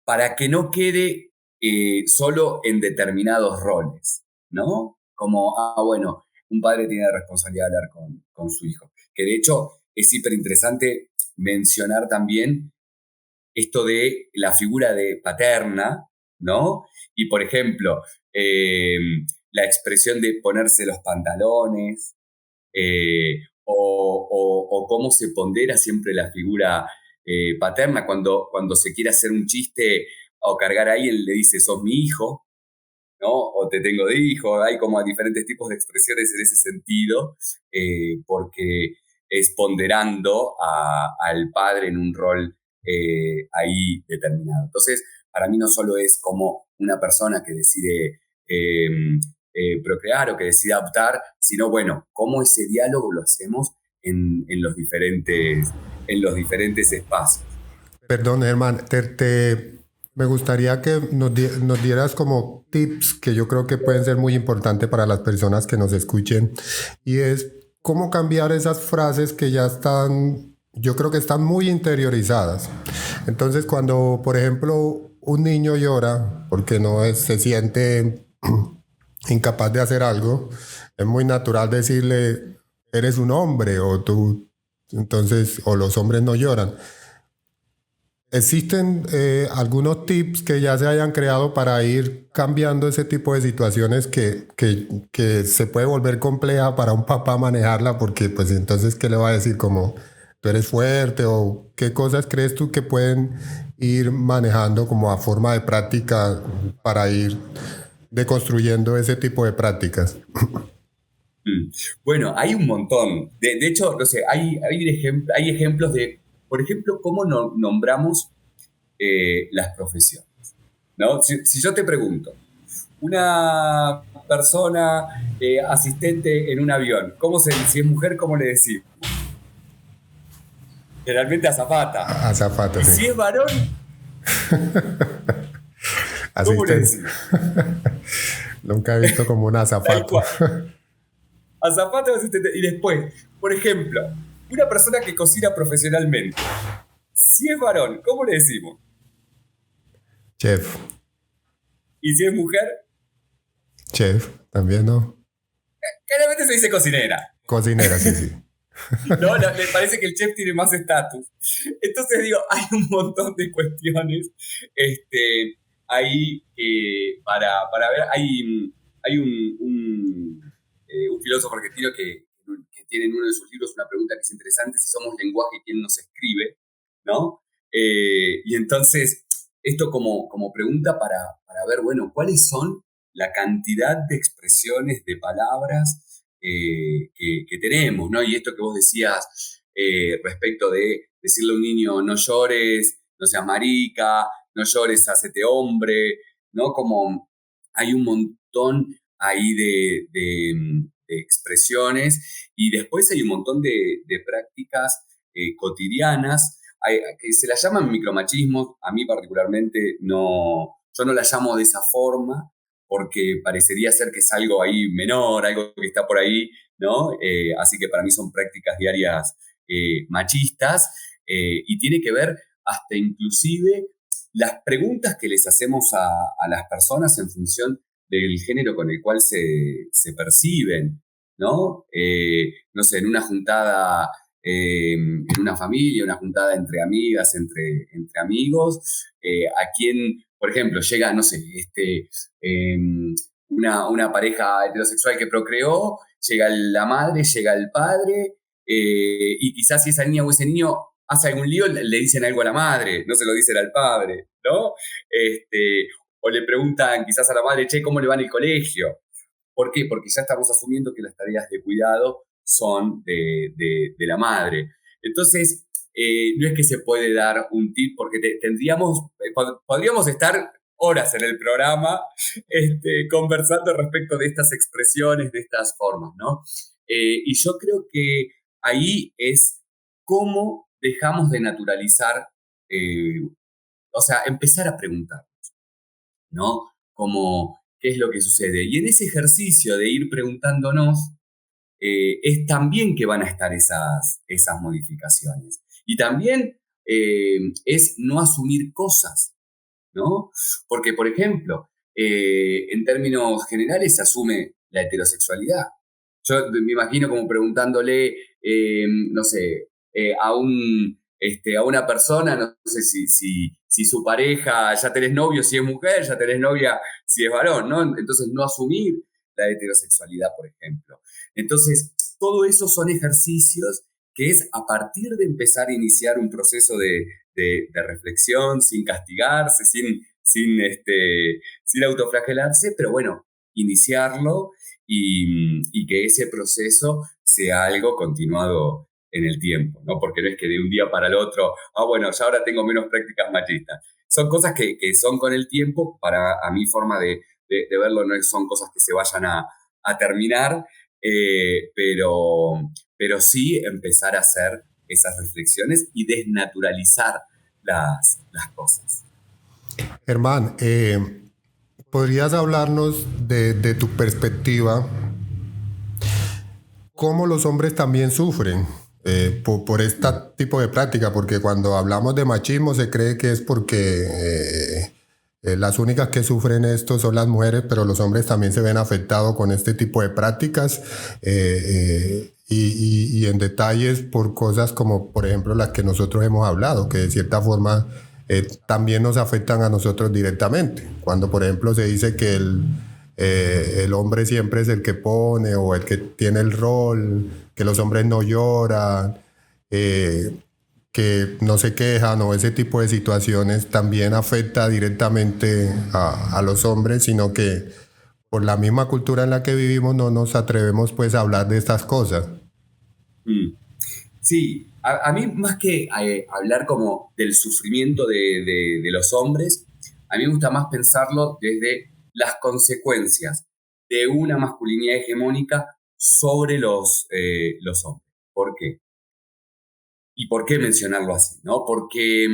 para que no quede solo en determinados roles, ¿no? Como, bueno, un padre tiene la responsabilidad de hablar con su hijo. Que de hecho es hiper interesante mencionar también esto de la figura de paterna, ¿no? Y por ejemplo, la expresión de ponerse los pantalones, o cómo se pondera siempre la figura paterna cuando se quiere hacer un chiste o cargar ahí, él le dice, sos mi hijo, ¿no? O te tengo de hijo, hay como diferentes tipos de expresiones en ese sentido, porque es ponderando al padre en un rol ahí determinado. Entonces, para mí no solo es como una persona que decide procrear o que decide adoptar, sino, bueno, cómo ese diálogo lo hacemos en los diferentes espacios. Perdón, Germán, me gustaría que nos dieras como tips que yo creo que pueden ser muy importantes para las personas que nos escuchen, y es cómo cambiar esas frases que ya están, yo creo que están muy interiorizadas. Entonces, cuando, por ejemplo, un niño llora porque se siente incapaz de hacer algo, es muy natural decirle, eres un hombre, o tú, entonces, o los hombres no lloran. ¿Existen algunos tips que ya se hayan creado para ir cambiando ese tipo de situaciones que se puede volver compleja para un papá manejarla? Porque pues entonces, ¿qué le va a decir? Como, ¿tú eres fuerte? ¿O qué cosas crees tú que pueden ir manejando como a forma de práctica para ir deconstruyendo ese tipo de prácticas? Mm. Bueno, hay un montón. De hecho, no sé, hay ejemplos de, por ejemplo, cómo nombramos las profesiones, ¿no? Si yo te pregunto, una persona asistente en un avión, si es mujer, ¿cómo le decimos? Generalmente azafata. Azafata, Y sí. si es varón, ¿cómo le Asistente. decimos? Nunca he visto como un Tal azafato. cual. Azafata o asistente. Y después, por ejemplo, una persona que cocina profesionalmente, si es varón, ¿cómo le decimos? Chef. Y si es mujer, Chef, también, ¿no? generalmente se dice cocinera. Cocinera, sí, sí. No, le parece que el chef tiene más estatus. Entonces digo, hay un montón de cuestiones. Este, ahí para ver, hay un filósofo argentino que tiene en uno de sus libros una pregunta que es interesante: si somos lenguaje, ¿quién nos escribe? ¿No? Y entonces, esto como pregunta para ver, bueno, ¿cuáles son la cantidad de expresiones, de palabras que tenemos, ¿no? Y esto que vos decías respecto de decirle a un niño: no llores, no seas marica, no llores, hacete hombre, ¿no? Como hay un montón ahí de expresiones, y después hay un montón de prácticas cotidianas que se las llaman micromachismos. A mí particularmente no, yo no las llamo de esa forma, porque parecería ser que es algo ahí menor, algo que está por ahí, ¿no? Así que para mí son prácticas diarias machistas, y tiene que ver hasta inclusive las preguntas que les hacemos a las personas en función del género con el cual se perciben, ¿no? No sé, en una juntada, en una familia, una juntada entre amigas, entre amigos, a quien, por ejemplo, llega, no sé, eh, una pareja heterosexual que procreó, llega la madre, llega el padre, y quizás si esa niña o ese niño hace algún lío, le dicen algo a la madre, no se lo dicen al padre, ¿no? O le preguntan quizás a la madre: che, ¿cómo le va en el colegio? ¿Por qué? Porque ya estamos asumiendo que las tareas de cuidado son de la madre. Entonces, no es que se puede dar un tip, porque podríamos estar horas en el programa conversando respecto de estas expresiones, de estas formas, ¿no? Y yo creo que ahí es cómo dejamos de naturalizar, eh, o sea, empezar a preguntar, ¿no? Como, ¿qué es lo que sucede? Y en ese ejercicio de ir preguntándonos, es también que van a estar esas modificaciones. Y también es no asumir cosas, ¿no? Porque, por ejemplo, en términos generales se asume la heterosexualidad. Yo me imagino como preguntándole, no sé, a una persona, no sé si su pareja, ya tenés novio si es mujer, ya tenés novia si es varón, ¿no? Entonces, no asumir la heterosexualidad, por ejemplo. Entonces, todo eso son ejercicios que es a partir de empezar a iniciar un proceso de reflexión, sin castigarse, sin autoflagelarse, pero bueno, iniciarlo, y que ese proceso sea algo continuado en el tiempo, ¿no? Porque no es que de un día para el otro, bueno, ya ahora tengo menos prácticas machistas. Son cosas que son con el tiempo. A mi forma de verlo, no son cosas que se vayan a terminar, pero sí empezar a hacer esas reflexiones y desnaturalizar las cosas. Germán, ¿podrías hablarnos de tu perspectiva? ¿Cómo los hombres también sufren por este tipo de práctica? Porque cuando hablamos de machismo se cree que es porque las únicas que sufren esto son las mujeres, pero los hombres también se ven afectados con este tipo de prácticas, y en detalles por cosas como, por ejemplo, las que nosotros hemos hablado, que de cierta forma también nos afectan a nosotros directamente. Cuando, por ejemplo, se dice que el hombre siempre es el que pone o el que tiene el rol, que los hombres no lloran, eh, que no se quejan, o ese tipo de situaciones también afecta directamente a los hombres, sino que por la misma cultura en la que vivimos no nos atrevemos pues a hablar de estas cosas. Mm. Sí, a mí más que hablar como del sufrimiento de los hombres, a mí me gusta más pensarlo desde las consecuencias de una masculinidad hegemónica sobre los hombres. ¿Por qué? ¿Y por qué mencionarlo así? ¿No? Porque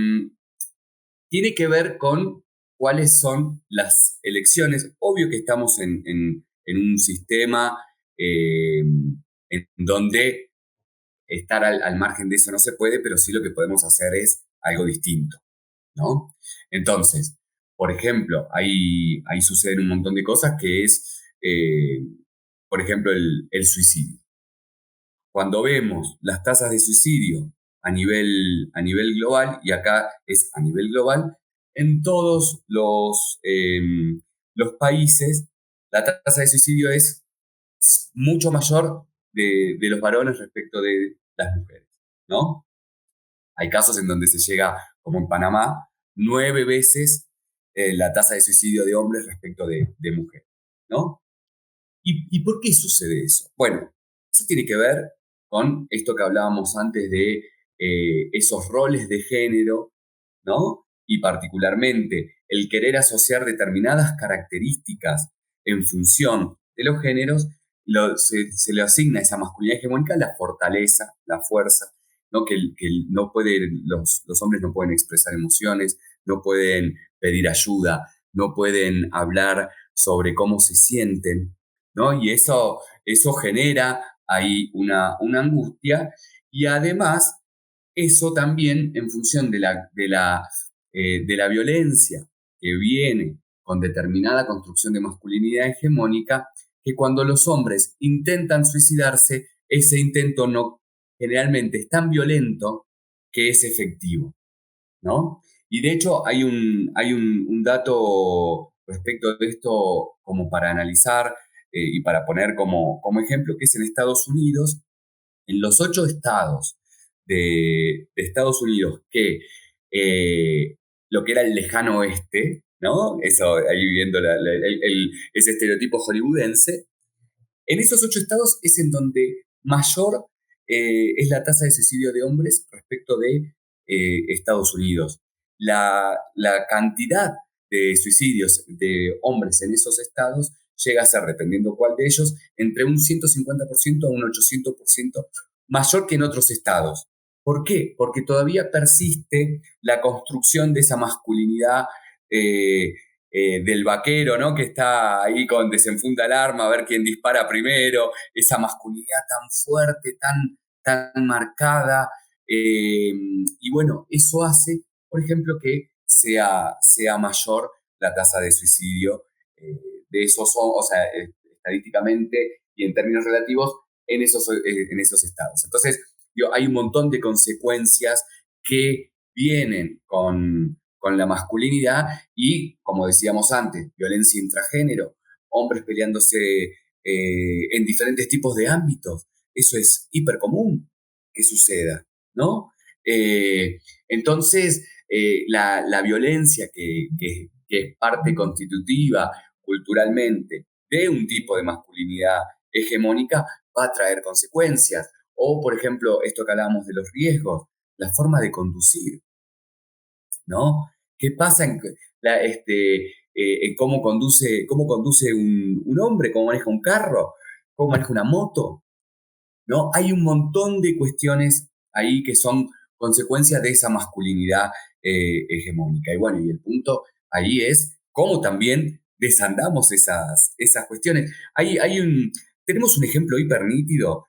tiene que ver con cuáles son las elecciones. Obvio que estamos en un sistema en donde estar al margen de eso no se puede, pero sí lo que podemos hacer es algo distinto, ¿no? Entonces, por ejemplo, ahí suceden un montón de cosas, que es, por ejemplo, el suicidio. Cuando vemos las tasas de suicidio a nivel global, y acá es a nivel global, en todos los países la tasa de suicidio es mucho mayor de los varones respecto de las mujeres, ¿no? Hay casos en donde se llega, como en Panamá, 9 veces la tasa de suicidio de hombres respecto de mujeres, ¿no? ¿Y por qué sucede eso? Bueno, eso tiene que ver con esto que hablábamos antes de esos roles de género, ¿no? Y particularmente el querer asociar determinadas características en función de los géneros, se le asigna a esa masculinidad hegemónica la fortaleza, la fuerza, ¿no? Que no puede, los hombres no pueden expresar emociones, no pueden pedir ayuda, no pueden hablar sobre cómo se sienten, ¿no? Y eso genera ahí una angustia, y además eso también en función de la violencia que viene con determinada construcción de masculinidad hegemónica, que cuando los hombres intentan suicidarse, ese intento no generalmente es tan violento que es efectivo, ¿no? Y de hecho hay un dato respecto de esto como para analizar y para poner como ejemplo, que es en Estados Unidos, en los 8 estados de Estados Unidos que lo que era el lejano oeste, ¿no? Eso, ahí viendo ese estereotipo hollywoodense, en esos 8 estados es en donde mayor es la tasa de suicidio de hombres respecto de Estados Unidos. La cantidad de suicidios de hombres en esos estados llega a ser, dependiendo cuál de ellos, entre un 150% a un 800% mayor que en otros estados. ¿Por qué? Porque todavía persiste la construcción de esa masculinidad del vaquero, ¿no? Que está ahí con desenfunda el arma, a ver quién dispara primero, esa masculinidad tan fuerte, tan marcada. Y bueno, eso hace, por ejemplo, que sea mayor la tasa de suicidio de esos, o sea, estadísticamente y en términos relativos, en esos estados. Entonces, hay un montón de consecuencias que vienen con la masculinidad y, como decíamos antes, violencia intragénero, hombres peleándose en diferentes tipos de ámbitos. Eso es hiper común que suceda, ¿no? Entonces, la violencia que es parte constitutiva culturalmente de un tipo de masculinidad hegemónica va a traer consecuencias. O, por ejemplo, esto que hablábamos de los riesgos, la forma de conducir, ¿no? ¿Qué pasa en cómo conduce un hombre, cómo maneja un carro, cómo maneja una moto, ¿no? Hay un montón de cuestiones ahí que son consecuencias de esa masculinidad hegemónica. Y bueno, y el punto ahí es cómo también desandamos esas cuestiones. Tenemos un ejemplo hiper nítido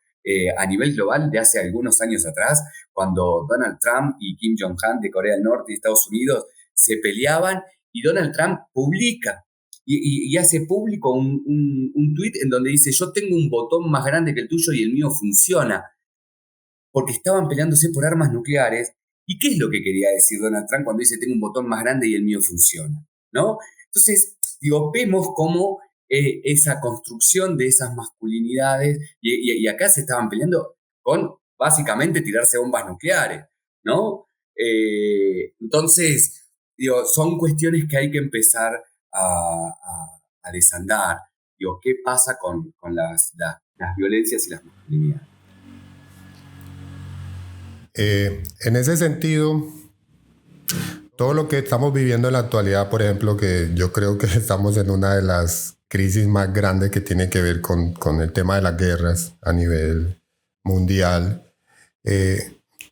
a nivel global de hace algunos años atrás, cuando Donald Trump y Kim Jong-un de Corea del Norte y Estados Unidos se peleaban, y Donald Trump publica y hace público un tuit en donde dice: yo tengo un botón más grande que el tuyo y el mío funciona, porque estaban peleándose por armas nucleares. ¿Y qué es lo que quería decir Donald Trump cuando dice tengo un botón más grande y el mío funciona? ¿No? Entonces, vemos cómo esa construcción de esas masculinidades, y acá se estaban peleando con básicamente tirarse bombas nucleares, ¿no? Entonces, son cuestiones que hay que empezar a desandar. ¿Qué pasa con las violencias y las masculinidades? En ese sentido, todo lo que estamos viviendo en la actualidad, por ejemplo, que yo creo que estamos en una de las crisis más grandes que tiene que ver con el tema de las guerras a nivel mundial.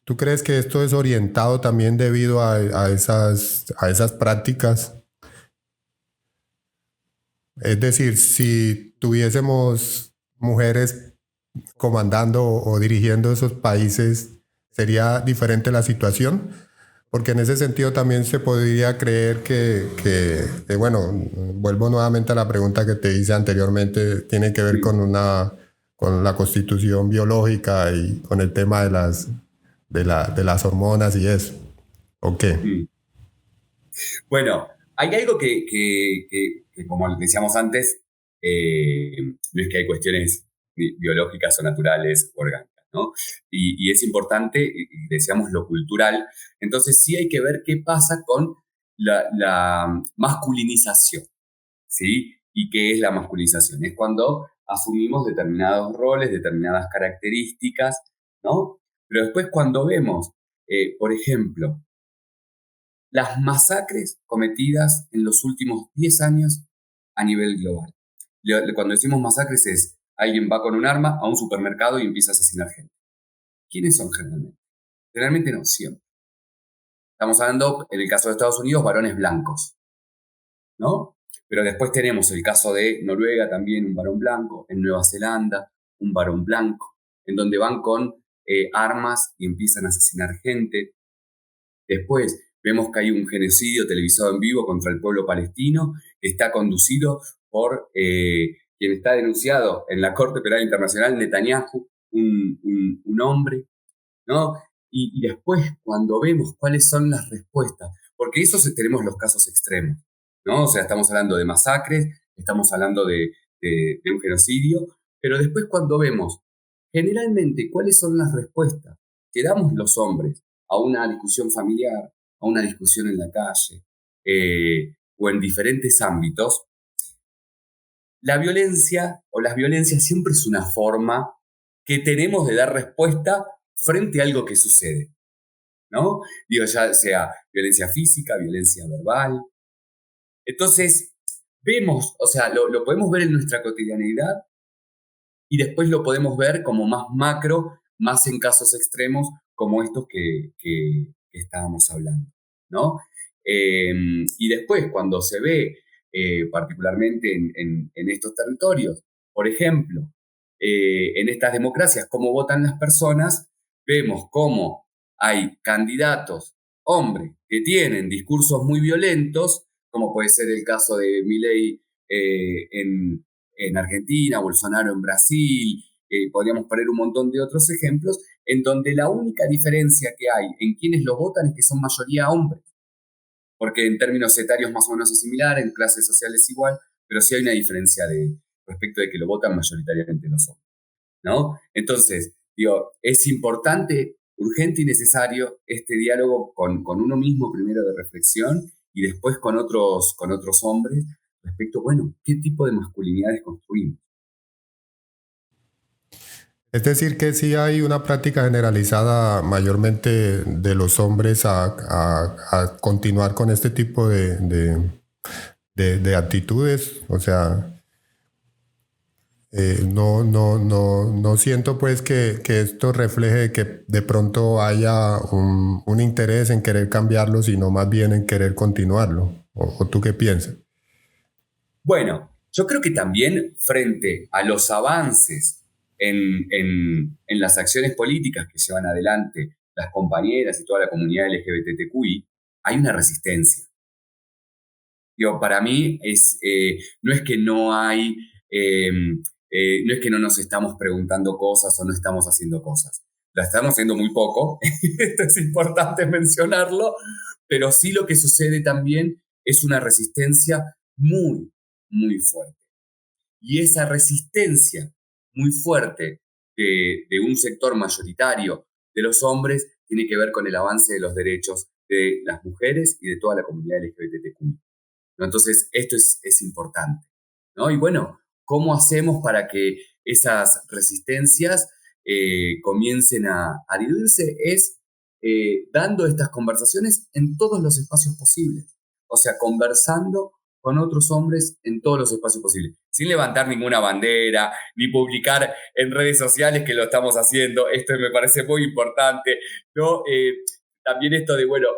¿Tú crees que esto es orientado también debido a esas prácticas? Es decir, si tuviésemos mujeres comandando o dirigiendo esos países, ¿sería diferente la situación? Porque en ese sentido también se podría creer bueno, vuelvo nuevamente a la pregunta que te hice anteriormente, tiene que ver con la constitución biológica y con el tema de las hormonas y eso. ¿O qué? Bueno, hay algo que, como decíamos antes, no es que hay cuestiones biológicas o naturales o orgánicas, ¿no? Y es importante, y decíamos lo cultural, entonces sí hay que ver qué pasa con la masculinización, ¿sí? ¿Y qué es la masculinización? Es cuando asumimos determinados roles, determinadas características, ¿no? Pero después cuando vemos, por ejemplo, las masacres cometidas en los últimos 10 años a nivel global. Cuando decimos masacres es alguien va con un arma a un supermercado y empieza a asesinar gente. ¿Quiénes son generalmente? Generalmente no, siempre. Estamos hablando, en el caso de Estados Unidos, varones blancos, ¿no? Pero después tenemos el caso de Noruega, también un varón blanco, en Nueva Zelanda, un varón blanco, en donde van con armas y empiezan a asesinar gente. Después vemos que hay un genocidio televisado en vivo contra el pueblo palestino que está conducido por quien está denunciado en la Corte Penal Internacional, Netanyahu, un hombre, ¿no? Y después cuando vemos cuáles son las respuestas, porque eso tenemos los casos extremos, ¿no? O sea, estamos hablando de masacres, estamos hablando de un genocidio, pero después cuando vemos generalmente cuáles son las respuestas que damos los hombres a una discusión familiar, a una discusión en la calle o en diferentes ámbitos, la violencia o las violencias siempre es una forma que tenemos de dar respuesta frente a algo que sucede, ¿no? Digo, ya sea violencia física, violencia verbal. Entonces, vemos, o sea, lo podemos ver en nuestra cotidianidad y después lo podemos ver como más macro, más en casos extremos como estos que estábamos hablando, ¿no? Y después, cuando se ve, particularmente en estos territorios, por ejemplo, en estas democracias, cómo votan las personas, vemos cómo hay candidatos, hombres, que tienen discursos muy violentos, como puede ser el caso de Milei en Argentina, Bolsonaro en Brasil, podríamos poner un montón de otros ejemplos, en donde la única diferencia que hay en quienes lo votan es que son mayoría hombres, porque en términos etarios más o menos es similar, en clases sociales igual, pero sí hay una diferencia respecto de que lo votan mayoritariamente los hombres, ¿no? Entonces, digo, es importante, urgente y necesario este diálogo con uno mismo primero de reflexión y después con otros hombres respecto, bueno, ¿qué tipo de masculinidades construimos? Es decir, que sí hay una práctica generalizada mayormente de los hombres a continuar con este tipo de actitudes. O sea, no siento pues que esto refleje que de pronto haya un interés en querer cambiarlo, sino más bien en querer continuarlo. ¿O tú qué piensas? Bueno, yo creo que también frente a los avances en las acciones políticas que llevan adelante las compañeras y toda la comunidad LGBTQI, hay una resistencia. Digo, para mí no es que no hay, no es que no nos estamos preguntando cosas o no estamos haciendo cosas. La estamos haciendo muy poco, esto es importante mencionarlo, pero sí lo que sucede también es una resistencia muy, muy fuerte. Y esa resistencia muy fuerte de un sector mayoritario de los hombres tiene que ver con el avance de los derechos de las mujeres y de toda la comunidad LGBTQI, ¿no? Entonces, esto es importante, ¿no? Y bueno, ¿cómo hacemos para que esas resistencias comiencen a diluirse? Es dando estas conversaciones en todos los espacios posibles. O sea, conversando con otros hombres en todos los espacios posibles, sin levantar ninguna bandera, ni publicar en redes sociales que lo estamos haciendo. Esto me parece muy importante, ¿no? También esto de, bueno,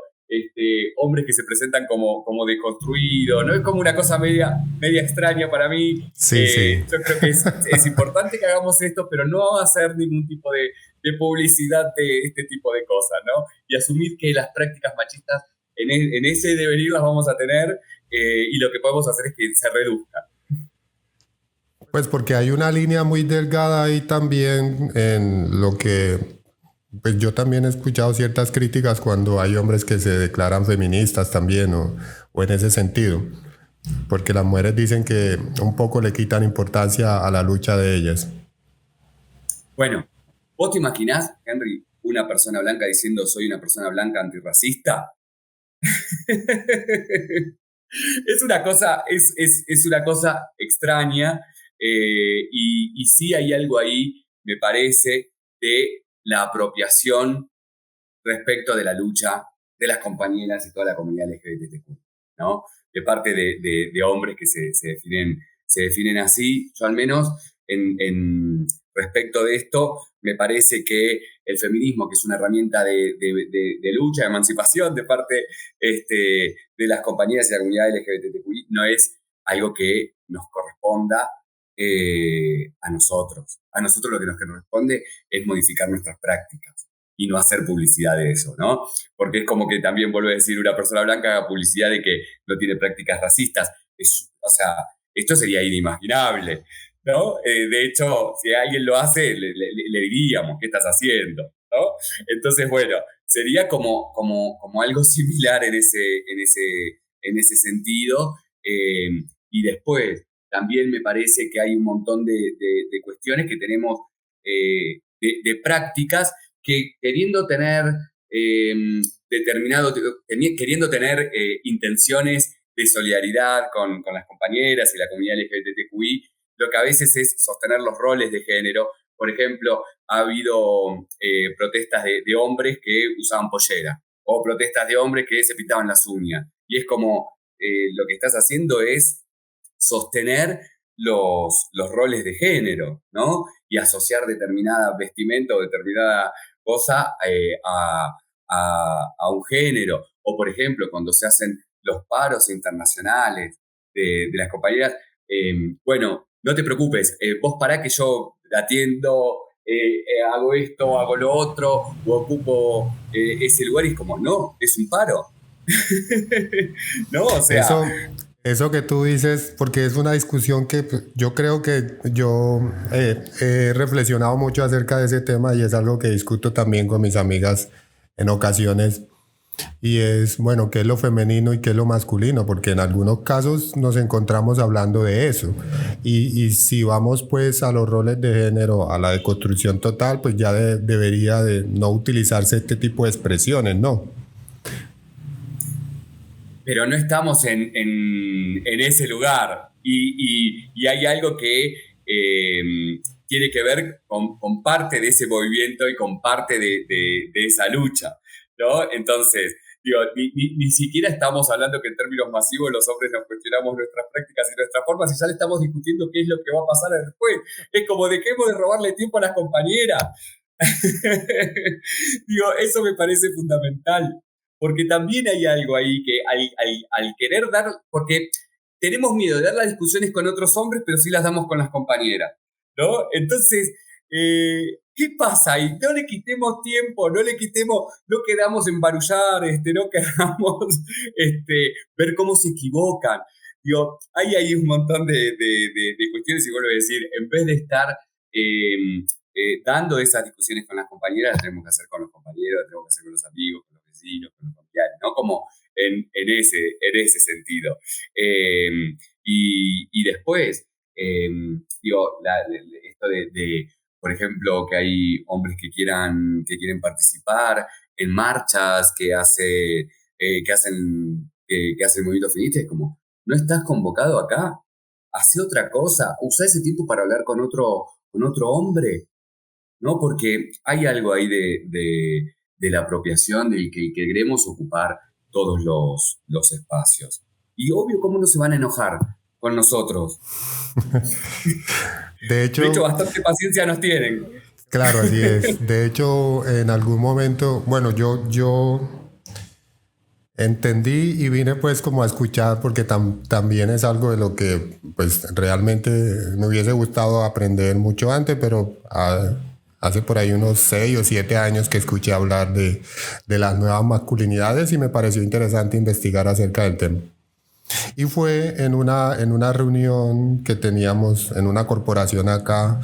hombres que se presentan como deconstruidos, ¿no? Es como una cosa media extraña para mí. Sí, sí. Yo creo que es importante que hagamos esto, pero no vamos a hacer ningún tipo de publicidad de este tipo de cosas, ¿no? Y asumir que las prácticas machistas en ese devenir las vamos a tener y lo que podemos hacer es que se reduzcan. Pues porque hay una línea muy delgada ahí también en lo que pues yo también he escuchado ciertas críticas cuando hay hombres que se declaran feministas también o en ese sentido, porque las mujeres dicen que un poco le quitan importancia a la lucha de ellas. Bueno, ¿vos te imaginás, Henry, una persona blanca diciendo soy una persona blanca antirracista? Es una cosa extraña, y sí hay algo ahí, me parece, de la apropiación respecto de la lucha de las compañeras y toda la comunidad LGBTQ, ¿no? De parte de hombres que se definen así. Yo al menos respecto de esto, me parece que el feminismo, que es una herramienta de lucha, de emancipación de parte de las compañeras y la comunidad LGBTQI, no es algo que nos corresponda a nosotros. A nosotros lo que nos corresponde es modificar nuestras prácticas y no hacer publicidad de eso, ¿no? Porque es como que también vuelve a decir una persona blanca haga publicidad de que no tiene prácticas racistas. O sea, esto sería inimaginable, ¿no? De hecho, si alguien lo hace, le diríamos, ¿qué estás haciendo? ¿No? Entonces, bueno, sería como algo similar en ese sentido. Y después, también me parece que hay un montón de cuestiones que tenemos, de prácticas que queriendo tener queriendo tener intenciones de solidaridad con las compañeras y la comunidad LGBTQI, lo que a veces es sostener los roles de género. Por ejemplo, ha habido protestas de hombres que usaban pollera o protestas de hombres que se pintaban las uñas. Y es como lo que estás haciendo es sostener los roles de género, ¿no? Y asociar determinada vestimenta o determinada cosa a un género. O, por ejemplo, cuando se hacen los paros internacionales de las compañeras, bueno, no te preocupes, vos pará que yo atiendo, hago esto, hago lo otro, o ocupo ese lugar, y es como, no, es un paro. ¿No? O sea, Eso que tú dices, porque es una discusión que yo creo que yo he reflexionado mucho acerca de ese tema y es algo que discuto también con mis amigas en ocasiones. Y es, bueno, qué es lo femenino y qué es lo masculino, porque en algunos casos nos encontramos hablando de eso. Y si vamos pues a los roles de género, a la deconstrucción total, pues ya debería de no utilizarse este tipo de expresiones, ¿no? pero no estamos en ese lugar. Y hay algo que tiene que ver con parte de ese movimiento y con parte de esa lucha, ¿no? Entonces, digo, ni siquiera estamos hablando que en términos masivos los hombres nos cuestionamos nuestras prácticas y nuestras formas, y ya le estamos discutiendo qué es lo que va a pasar después. Es como dejemos de robarle tiempo a las compañeras. Digo, eso me parece fundamental, porque también hay algo ahí que al querer dar, porque tenemos miedo de dar las discusiones con otros hombres, pero sí las damos con las compañeras, ¿no? Entonces, ¿qué pasa ahí? No le quitemos tiempo, no quedamos en barullar, no queramos ver cómo se equivocan. Digo, hay ahí un montón de cuestiones, y vuelvo a decir, en vez de estar dando esas discusiones con las compañeras, las tenemos que hacer con los compañeros, las tenemos que hacer con los amigos, con los vecinos, con los familiares, ¿no? Como en ese sentido. Eh, y después, digo, esto por ejemplo, que hay hombres que quieren participar en marchas que hacen el movimiento feminista, es como, ¿no estás convocado acá? Hacé otra cosa, usa ese tiempo para hablar con otro hombre, ¿no? Porque hay algo ahí de la apropiación del que queremos ocupar todos los espacios. Y obvio, ¿cómo no se van a enojar con nosotros? De De hecho, hecho, bastante paciencia nos tienen. claro, así es. De hecho, en algún momento, bueno, yo entendí y vine pues como a escuchar porque también es algo de lo que pues realmente me hubiese gustado aprender mucho antes, pero hace por ahí unos 6 o 7 años que escuché hablar de las nuevas masculinidades y me pareció interesante investigar acerca del tema. Y fue en una reunión que teníamos en una corporación acá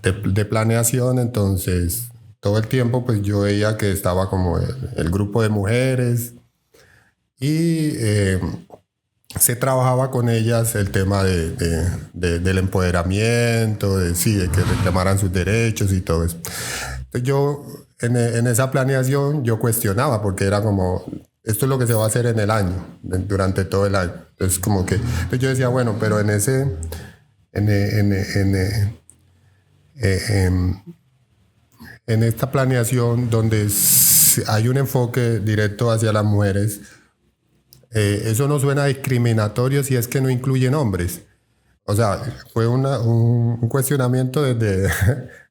de planeación, entonces todo el tiempo pues yo veía que estaba como el grupo de mujeres y se trabajaba con ellas el tema del empoderamiento, sí, de que reclamaran sus derechos y todo eso. Entonces yo en esa planeación yo cuestionaba porque era como, esto es lo que se va a hacer en el año, durante todo el año. Entonces como que, entonces yo decía, bueno, pero en ese, en, en, en, en, en esta planeación donde hay un enfoque directo hacia las mujeres, eso no suena discriminatorio si es que no incluyen hombres. O sea, fue un cuestionamiento desde,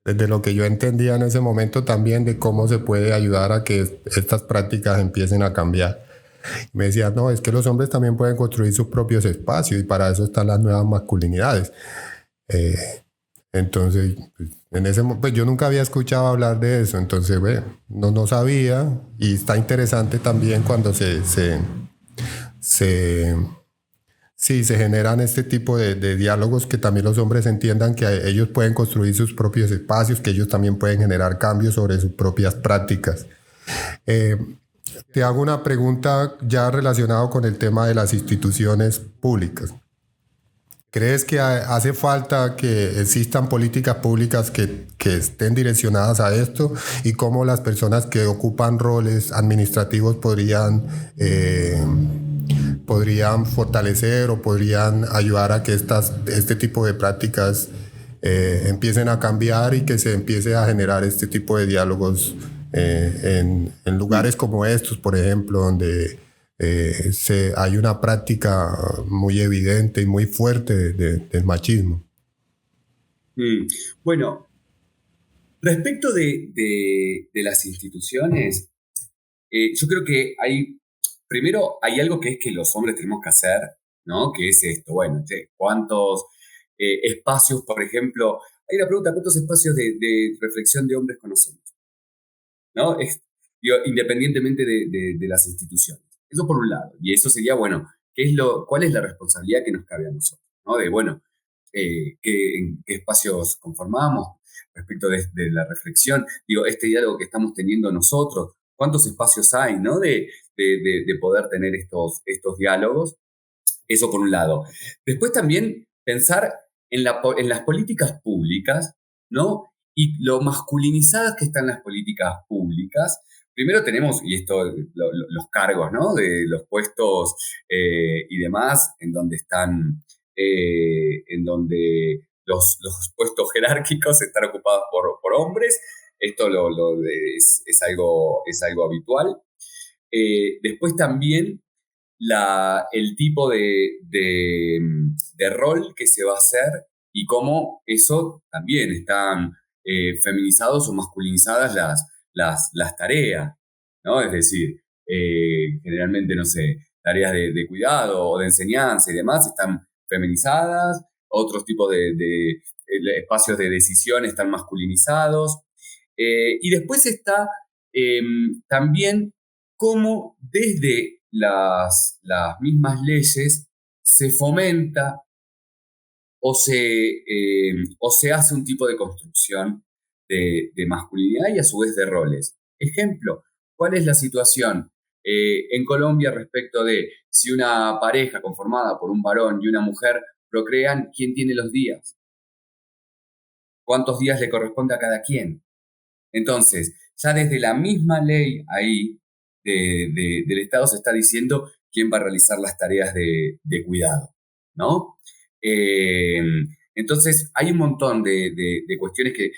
desde lo que yo entendía en ese momento también de cómo se puede ayudar a que estas prácticas empiecen a cambiar. Me decían, no, es que los hombres también pueden construir sus propios espacios y para eso están las nuevas masculinidades. Eh, entonces, pues, pues yo nunca había escuchado hablar de eso, entonces, bueno, no sabía y está interesante también cuando se sí, se generan este tipo de diálogos que también los hombres entiendan que ellos pueden construir sus propios espacios, que ellos también pueden generar cambios sobre sus propias prácticas. Eh, Te hago una pregunta ya relacionado con el tema de las instituciones públicas. ¿Crees que hace falta que existan políticas públicas que estén direccionadas a esto y cómo las personas que ocupan roles administrativos podrían fortalecer o podrían ayudar a que este tipo de prácticas empiecen a cambiar y que se empiece a generar este tipo de diálogos en lugares como estos, por ejemplo, donde hay una práctica muy evidente y muy fuerte del machismo? Mm. Bueno, respecto de las instituciones, yo creo que primero hay algo que es que los hombres tenemos que hacer, ¿no? Que es esto, bueno, ¿cuántos espacios, por ejemplo, hay una pregunta, ¿cuántos espacios de reflexión de hombres conocemos? ¿No? Digo, independientemente de las instituciones. Eso por un lado. Y eso sería, bueno, ¿cuál es la responsabilidad que nos cabe a nosotros? ¿No? De, bueno, en qué espacios conformamos respecto de la reflexión. Digo, este diálogo que estamos teniendo nosotros, ¿cuántos espacios hay, ¿no? De poder tener estos diálogos. Eso por un lado. Después también pensar en las políticas públicas, ¿no? Y lo masculinizadas que están las políticas públicas. Primero tenemos, y esto, los cargos, ¿no? De los puestos y demás, en donde los puestos jerárquicos están ocupados por hombres. Esto es algo habitual. Después también el tipo de rol que se va a hacer y cómo eso también están feminizados o masculinizadas las tareas, ¿no? Es decir, generalmente, no sé, tareas de cuidado o de enseñanza y demás están feminizadas, otros tipos de espacios de decisión están masculinizados. Y después está eh, también cómo desde las mismas leyes se fomenta o se hace un tipo de construcción de masculinidad y a su vez de roles. Ejemplo, ¿cuál es la situación en Colombia respecto de si una pareja conformada por un varón y una mujer procrean, quién tiene los días? ¿Cuántos días le corresponde a cada quien? Entonces, ya desde la misma ley ahí del Estado se está diciendo quién va a realizar las tareas de cuidado, ¿no? Eh, entonces, hay un montón de cuestiones que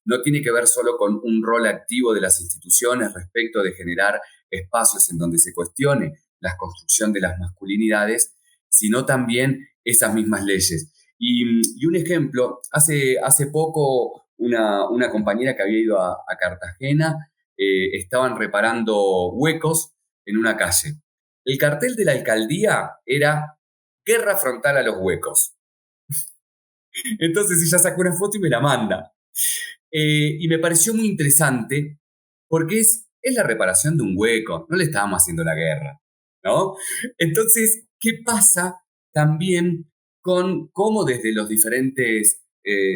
no tiene que ver solo con un rol activo de las instituciones respecto de generar espacios en donde se cuestione la construcción de las masculinidades, sino también esas mismas leyes. Y un ejemplo, hace poco una compañera que había ido a Cartagena, estaban reparando huecos en una calle. El cartel de la alcaldía era Guerra frontal a los huecos. Entonces ella sacó una foto y me la manda. Y me pareció muy interesante porque es la reparación de un hueco, no le estábamos haciendo la guerra, ¿no? Entonces, ¿qué pasa también con cómo desde los diferentes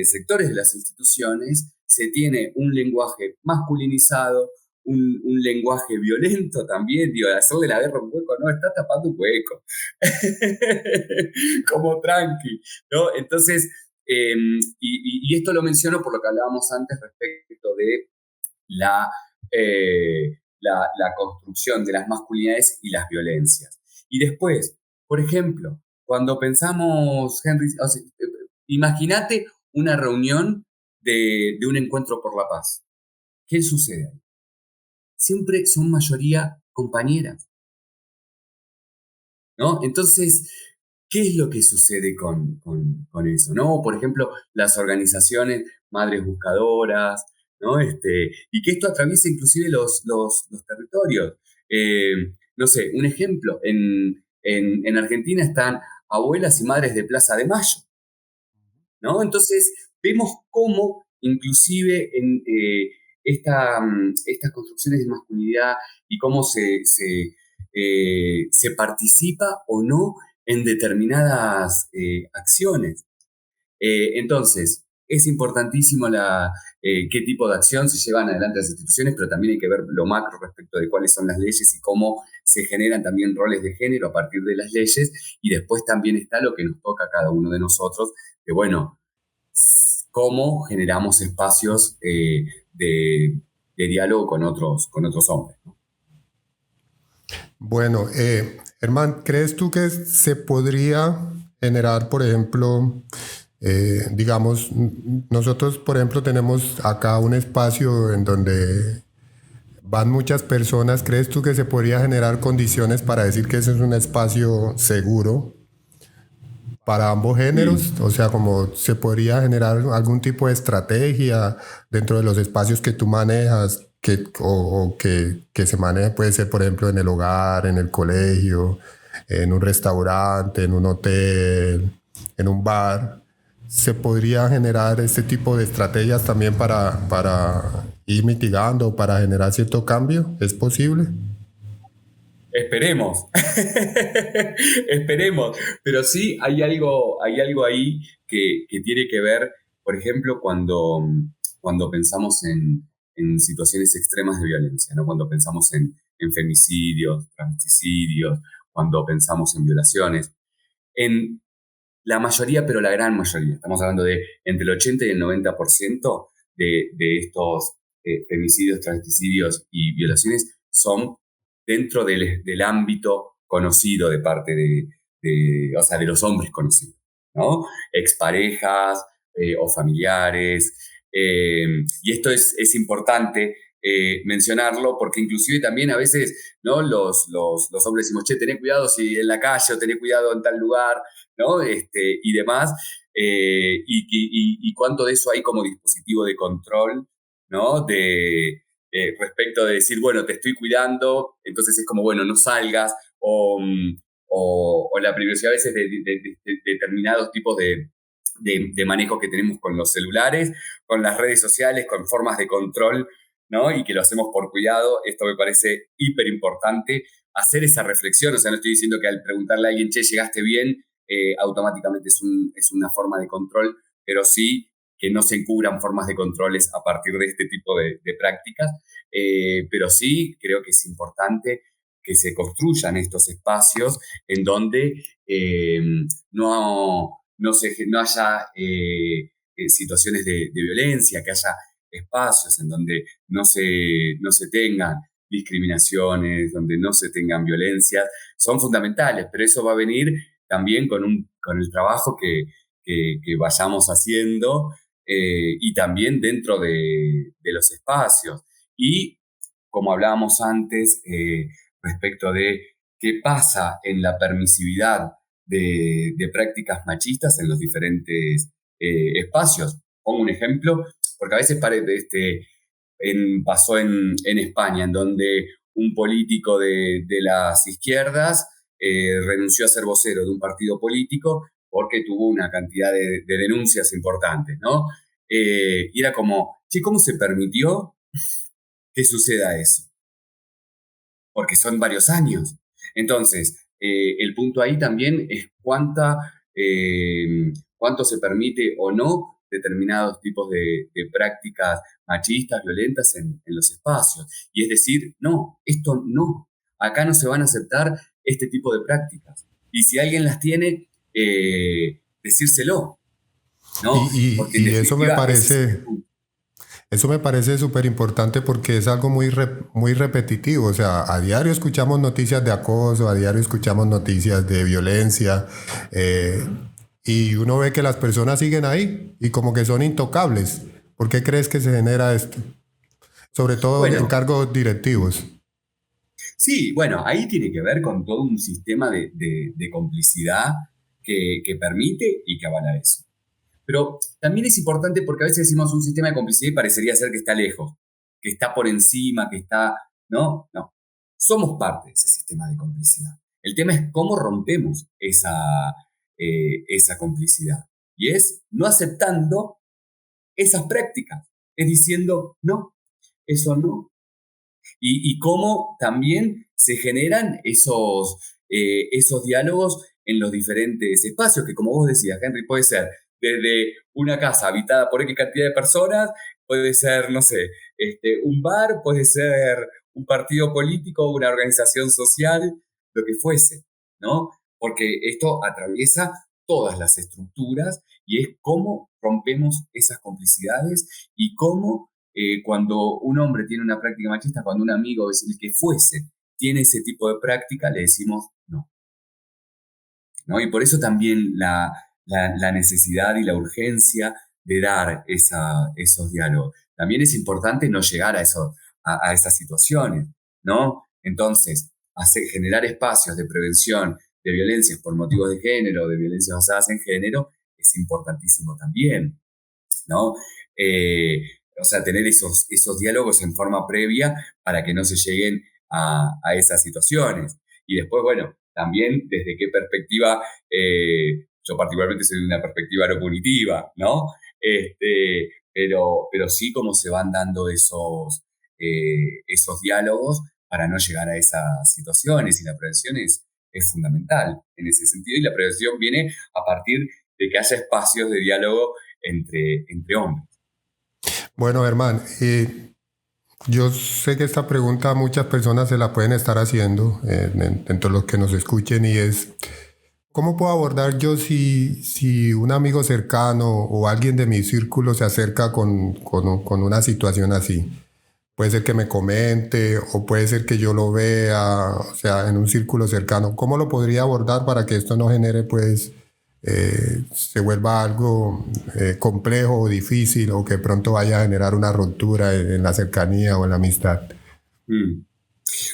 sectores de las instituciones se tiene un lenguaje masculinizado, un lenguaje violento también, digo, hacerle la guerra a un hueco, no, está tapando un hueco. Como tranqui, ¿no? Entonces, y esto lo menciono por lo que hablábamos antes respecto de la, la construcción de las masculinidades y las violencias. Y después, por ejemplo, cuando pensamos, Henry, o sea, imagínate una reunión de un encuentro por la paz. ¿Qué sucede? Siempre son mayoría compañeras, ¿no? Entonces, ¿qué es lo que sucede con eso? ¿No? Por ejemplo, las organizaciones Madres Buscadoras, ¿no? Y que esto atraviesa inclusive los territorios. No sé, un ejemplo, en Argentina están Abuelas y Madres de Plaza de Mayo, ¿no? Entonces, vemos cómo inclusive en estas construcciones de masculinidad y cómo se participa o no en determinadas acciones. Entonces, es importantísimo qué tipo de acción se llevan adelante las instituciones, pero también hay que ver lo macro respecto de cuáles son las leyes y cómo se generan también roles de género a partir de las leyes. Y después también está lo que nos toca a cada uno de nosotros, que bueno, cómo generamos espacios de diálogo con otros hombres, ¿no? Bueno, Herman, ¿crees tú que se podría generar, por ejemplo, digamos, nosotros, por ejemplo, tenemos acá un espacio en donde van muchas personas? ¿Crees tú que se podría generar condiciones para decir que ese es un espacio seguro para ambos géneros? Mm. O sea, como se podría generar algún tipo de estrategia dentro de los espacios que tú manejas, que se maneja, puede ser, por ejemplo, en el hogar, en el colegio, en un restaurante, en un hotel, en un bar. ¿Se podría generar este tipo de estrategias también para ir mitigando, para generar cierto cambio? ¿Es posible? Esperemos, esperemos, pero sí hay algo ahí que tiene que ver, por ejemplo, cuando pensamos en situaciones extremas de violencia, ¿no? Cuando pensamos en femicidios, transsticidios, cuando pensamos en violaciones, en la mayoría, pero la gran mayoría, estamos hablando de entre el 80 y el 90% de estos femicidios, transsticidios y violaciones son dentro del ámbito conocido de parte o sea, de los hombres conocidos, ¿no? Exparejas o familiares. Y esto es importante mencionarlo porque inclusive también a veces, ¿no? Los hombres decimos, che, tené cuidado si en la calle o tené cuidado en tal lugar, ¿no? Y demás. Y cuánto de eso hay como dispositivo de control, ¿no? Respecto de decir, bueno, te estoy cuidando, entonces es como, bueno, no salgas, o la privacidad a veces de determinados tipos de manejo que tenemos con los celulares, con las redes sociales, con formas de control, ¿no? Y que lo hacemos por cuidado. Esto me parece hiper importante, hacer esa reflexión. O sea, no estoy diciendo que al preguntarle a alguien, che, ¿llegaste bien? Automáticamente es una forma de control, pero sí que no se encubran formas de controles a partir de este tipo de prácticas. Pero sí creo que es importante que se construyan estos espacios en donde no haya situaciones de violencia, que haya espacios en donde no se tengan discriminaciones, donde no se tengan violencias, son fundamentales, pero eso va a venir también con el trabajo que vayamos haciendo y también dentro de los espacios. Y como hablábamos antes, respecto de qué pasa en la permisividad de prácticas machistas en los diferentes espacios. Pongo un ejemplo, porque a veces pasó en España, en donde un político de las izquierdas renunció a ser vocero de un partido político porque tuvo una cantidad de denuncias importantes, ¿no? Y era como, che, ¿cómo se permitió que suceda eso? Porque son varios años. Entonces, el punto ahí también es cuánto se permite o no determinados tipos de prácticas machistas, violentas en los espacios. Y es decir, no, esto no, acá no se van a aceptar este tipo de prácticas. Y si alguien las tiene, decírselo, Y, ¿no? Porque en y definitiva ese es el punto. eso me parece súper importante porque es algo muy repetitivo. O sea, a diario escuchamos noticias de acoso, a diario escuchamos noticias de violencia, eh, y uno ve que las personas siguen ahí y como que son intocables. ¿Por qué crees que se genera esto? Sobre todo en Bueno, cargos directivos. sí, bueno, ahí tiene que ver con todo un sistema de complicidad que permite y que avala eso. Pero también es importante porque a veces decimos un sistema de complicidad y parecería ser que está lejos, que está por encima, que está... No, no. Somos parte de ese sistema de complicidad. El tema es cómo rompemos esa complicidad. Y es no aceptando esas prácticas. Es diciendo, no, eso no. Y cómo también se generan esos diálogos en los diferentes espacios, que como vos decías, Henry, puede ser desde una casa habitada por X cantidad de personas, puede ser, no sé, un bar, puede ser un partido político, una organización social, lo que fuese, ¿no? Porque esto atraviesa todas las estructuras y es cómo rompemos esas complicidades y cómo cuando un hombre tiene una práctica machista, cuando un amigo, es el que fuese, tiene ese tipo de práctica, le decimos no, ¿no? Y por eso también la necesidad y la urgencia de dar esos diálogos. También es importante no llegar a esas situaciones, ¿no? Entonces, generar espacios de prevención de violencias por motivos de género, de violencias basadas en género, es importantísimo también, ¿no? Eh, o sea, tener esos diálogos en forma previa para que no se lleguen a esas situaciones. Y después, bueno, también desde qué perspectiva, yo particularmente soy de una perspectiva no punitiva, ¿no? Pero sí cómo se van dando esos diálogos para no llegar a esas situaciones y la prevención es fundamental en ese sentido y la prevención viene a partir de que haya espacios de diálogo entre hombres. Bueno, Germán, yo sé que esta pregunta muchas personas se la pueden estar haciendo, entre los que nos escuchen, y es, ¿cómo puedo abordar yo si un amigo cercano o alguien de mi círculo se acerca con una situación así? Puede ser que me comente o puede ser que yo lo vea, o sea, en un círculo cercano. ¿Cómo lo podría abordar para que esto no genere, pues, se vuelva algo complejo o difícil o que pronto vaya a generar una ruptura en la cercanía o en la amistad? Mm.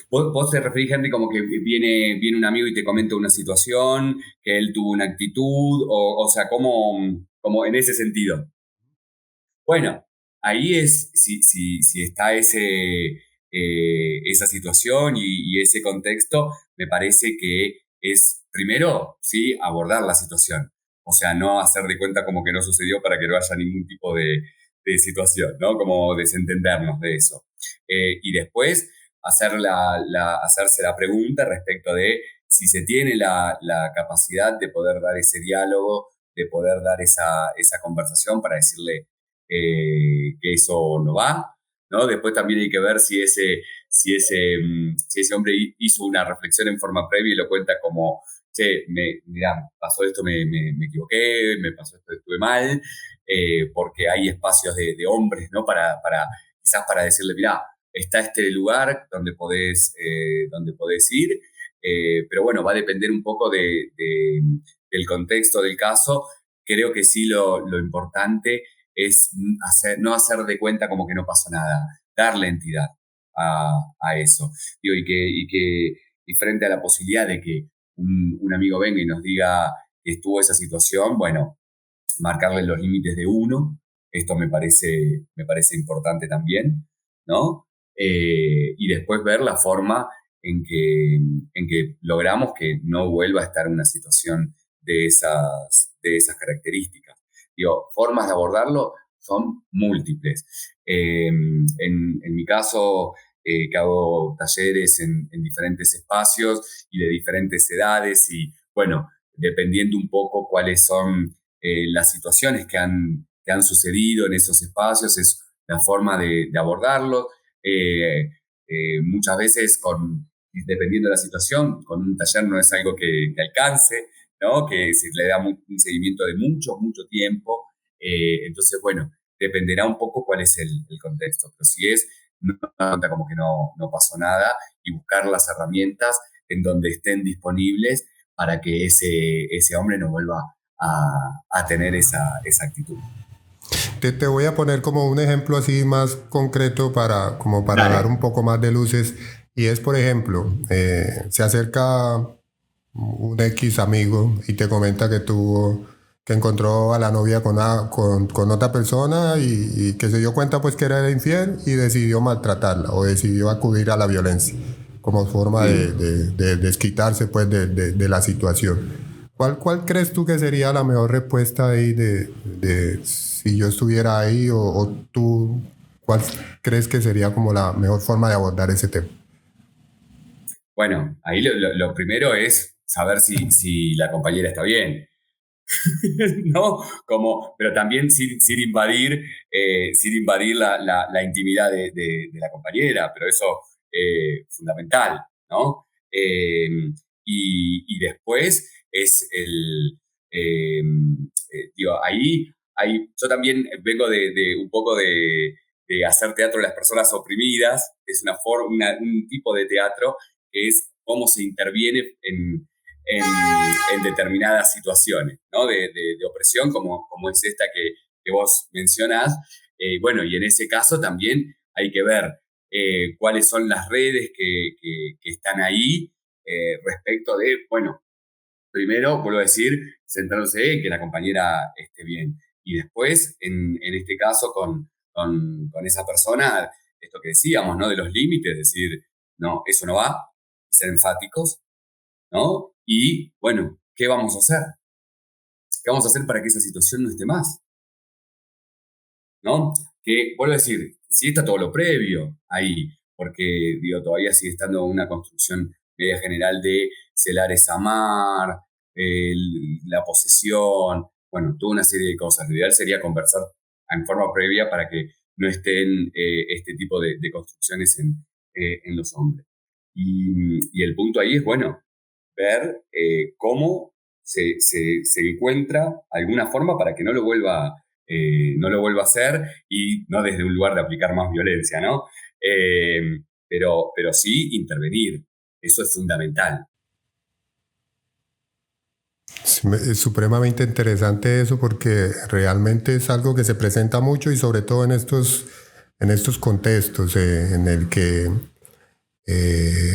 ¿Vos te referís, Henry, como que viene un amigo y te comenta una situación, que él tuvo una actitud, o sea, como en ese sentido? Bueno, ahí es, si está esa situación y ese contexto, me parece que es, primero, sí, abordar la situación. O sea, no hacer de cuenta como que no sucedió para que no haya ningún tipo de situación, ¿no? Como desentendernos de eso. Y después, hacerse la pregunta respecto de si se tiene la capacidad de poder dar ese diálogo, de poder dar esa conversación para decirle que eso no va, ¿no? Después también hay que ver si ese hombre hizo una reflexión en forma previa y lo cuenta como, che, mirá, pasó esto, me equivoqué, me pasó esto, estuve mal, porque hay espacios de hombres, ¿no? Quizás para decirle, mirá, está este lugar donde podés ir, pero bueno, va a depender un poco del contexto del caso. Creo que sí lo importante es no hacer de cuenta como que no pasó nada, darle entidad a eso. Digo, y frente a la posibilidad de que un amigo venga y nos diga que estuvo esa situación, bueno, marcarle los límites de uno, esto me parece importante también, ¿no? Y después ver la forma en que logramos que no vuelva a estar en una situación de esas características. Digo, formas de abordarlo son múltiples. En mi caso, que hago talleres en diferentes espacios y de diferentes edades y, bueno, dependiendo un poco cuáles son las situaciones que han sucedido en esos espacios, es la forma de abordarlo. Muchas veces, dependiendo de la situación, con un taller no es algo que alcance, ¿no? Que se le da un seguimiento de mucho, mucho tiempo. Entonces, bueno, dependerá un poco cuál es el contexto. Pero si es, no cuenta como que no pasó nada y buscar las herramientas en donde estén disponibles para que ese hombre no vuelva a tener esa actitud. Te voy a poner como un ejemplo así más concreto como para dar Dale. un poco más de luces. Y es, por ejemplo, se acerca un X amigo y te comenta que encontró a la novia con otra persona y que se dio cuenta pues que era infiel y decidió maltratarla o decidió acudir a la violencia como forma Mm. de desquitarse pues de la situación. ¿Cuál crees tú que sería la mejor respuesta ahí de si yo estuviera ahí o tú, cuál crees que sería como la mejor forma de abordar ese tema? Bueno, ahí lo primero es saber si la compañera está bien. ¿No? Pero también sin invadir la intimidad de la compañera, pero eso fundamental, ¿no? Y después es digo, yo también vengo de un poco de hacer teatro de las personas oprimidas, es un tipo de teatro que es cómo se interviene en determinadas situaciones, ¿no? De opresión, como es esta que vos mencionás. Bueno, y en ese caso también hay que ver cuáles son las redes que están ahí respecto de, bueno, primero, vuelvo a decir, centrándose en que la compañera esté bien. Y después, en este caso, con esa persona, esto que decíamos, ¿no? De los límites, decir, no, eso no va, y ser enfáticos, ¿no? Y bueno, ¿qué vamos a hacer? ¿Qué vamos a hacer para que esa situación no esté más? ¿No? Que, vuelvo a decir, sí está todo lo previo ahí, porque, digo, todavía sigue estando una construcción media general de celar es amar, la posesión, bueno, toda una serie de cosas. Lo ideal sería conversar en forma previa para que no estén este tipo de construcciones en los hombres. Y el punto ahí es, bueno, ver cómo se encuentra alguna forma para que no lo vuelva a hacer y no desde un lugar de aplicar más violencia, ¿no? Pero sí intervenir. Eso es fundamental. Es supremamente interesante eso porque realmente es algo que se presenta mucho y sobre todo en estos contextos en el que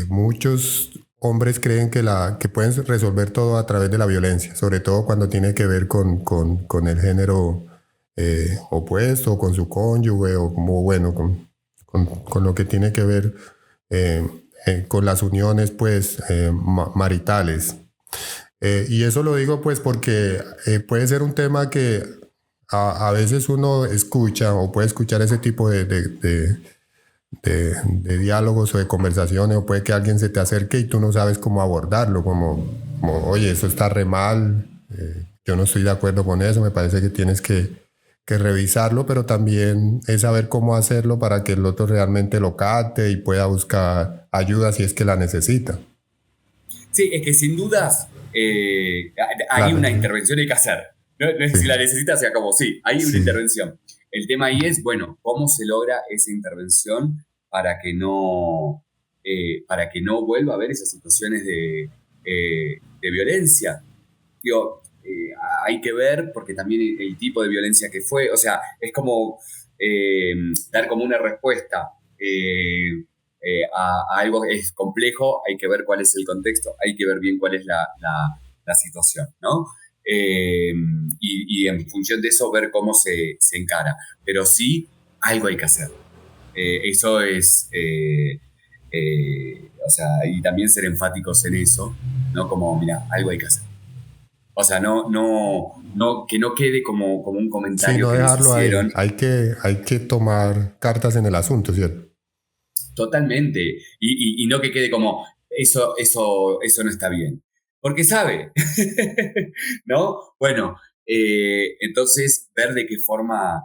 muchos hombres creen que pueden resolver todo a través de la violencia, sobre todo cuando tiene que ver con el género opuesto, con su cónyuge o como, bueno, con lo que tiene que ver eh, con las uniones pues maritales. Y eso lo digo pues porque puede ser un tema que a veces uno escucha o puede escuchar ese tipo de diálogos o de conversaciones o puede que alguien se te acerque y tú no sabes cómo abordarlo, oye, eso está re mal, yo no estoy de acuerdo con eso, me parece que tienes que revisarlo, pero también es saber cómo hacerlo para que el otro realmente lo capte y pueda buscar ayuda si es que la necesita. Sí, es que sin dudas hay Claro, una intervención hay que hacer. No es sí, si la necesitas, sea como sí, hay una sí. intervención. El tema ahí es, bueno, ¿cómo se logra esa intervención para que no vuelva a haber esas situaciones de violencia? Digo, hay que ver, porque también el tipo de violencia que fue, o sea, es como eh, dar como una respuesta a algo que es complejo, hay que ver cuál es el contexto, hay que ver bien cuál es la situación, ¿no? Eh, y en función de eso ver cómo se encara. Pero sí, algo hay que hacer. Eso es, o sea, y también ser enfáticos en eso, ¿no? Como, mira, algo hay que hacer. O sea, que no quede como un Sí, comentario no que les dejarlo ahí. hicieron. Hay que tomar cartas en el asunto, ¿cierto? Totalmente. Y no que quede como, eso no está bien. Porque sabe, ¿no? Bueno, Entonces, ver de qué forma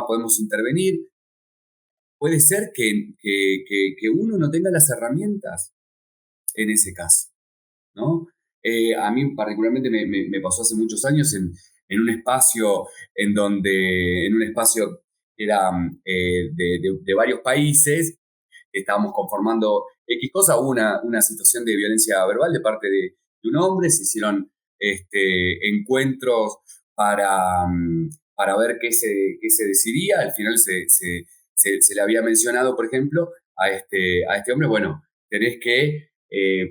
podemos intervenir. Puede ser que uno no tenga las herramientas en ese caso, ¿no? A mí particularmente me pasó hace muchos años en un espacio en un espacio que era de varios países, estábamos conformando X cosa, hubo una situación de violencia verbal de parte de un hombre, se hicieron encuentros para ver qué se decidía, al final se le había mencionado, por ejemplo, a este hombre, bueno, tenés que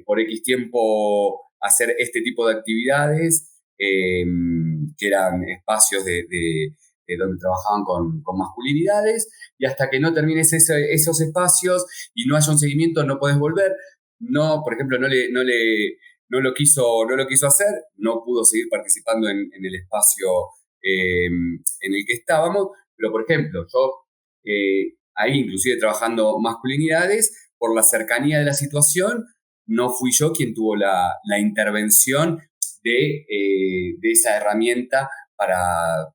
por X tiempo hacer este tipo de actividades, que eran espacios de donde trabajaban con masculinidades, y hasta que no termines esos espacios y no haya un seguimiento, no podés volver. No, por ejemplo, no lo quiso hacer, no pudo seguir participando en el espacio en el que estábamos, pero por ejemplo, yo ahí inclusive trabajando masculinidades, por la cercanía de la situación, no fui yo quien tuvo la intervención de esa herramienta para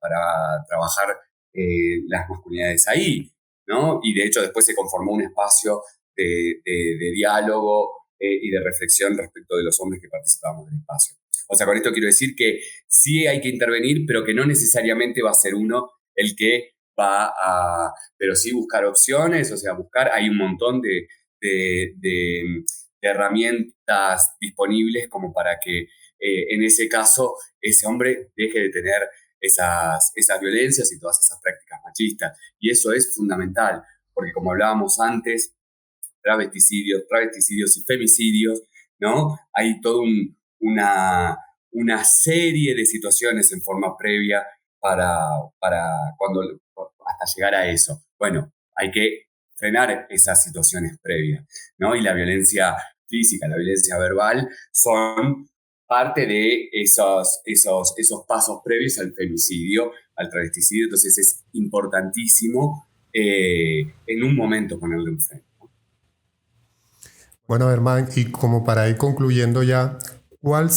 trabajar las masculinidades ahí, ¿no? Y de hecho después se conformó un espacio de diálogo y de reflexión respecto de los hombres que participábamos del espacio. O sea, con esto quiero decir que sí hay que intervenir, pero que no necesariamente va a ser uno el que pero sí buscar opciones, o sea, hay un montón de herramientas disponibles como para que en ese caso ese hombre deje de tener esas violencias y todas esas prácticas machistas. Y eso es fundamental, porque como hablábamos antes, travesticidios y femicidios, ¿no? Hay toda una serie de situaciones en forma previa para, hasta llegar a eso. Bueno, hay que frenar esas situaciones previas, ¿no? Y la violencia física, la violencia verbal son parte de esos pasos previos al femicidio, al travesticidio. Entonces es importantísimo en un momento ponerle un freno. Bueno, Germán, y como para ir concluyendo ya, ¿cuál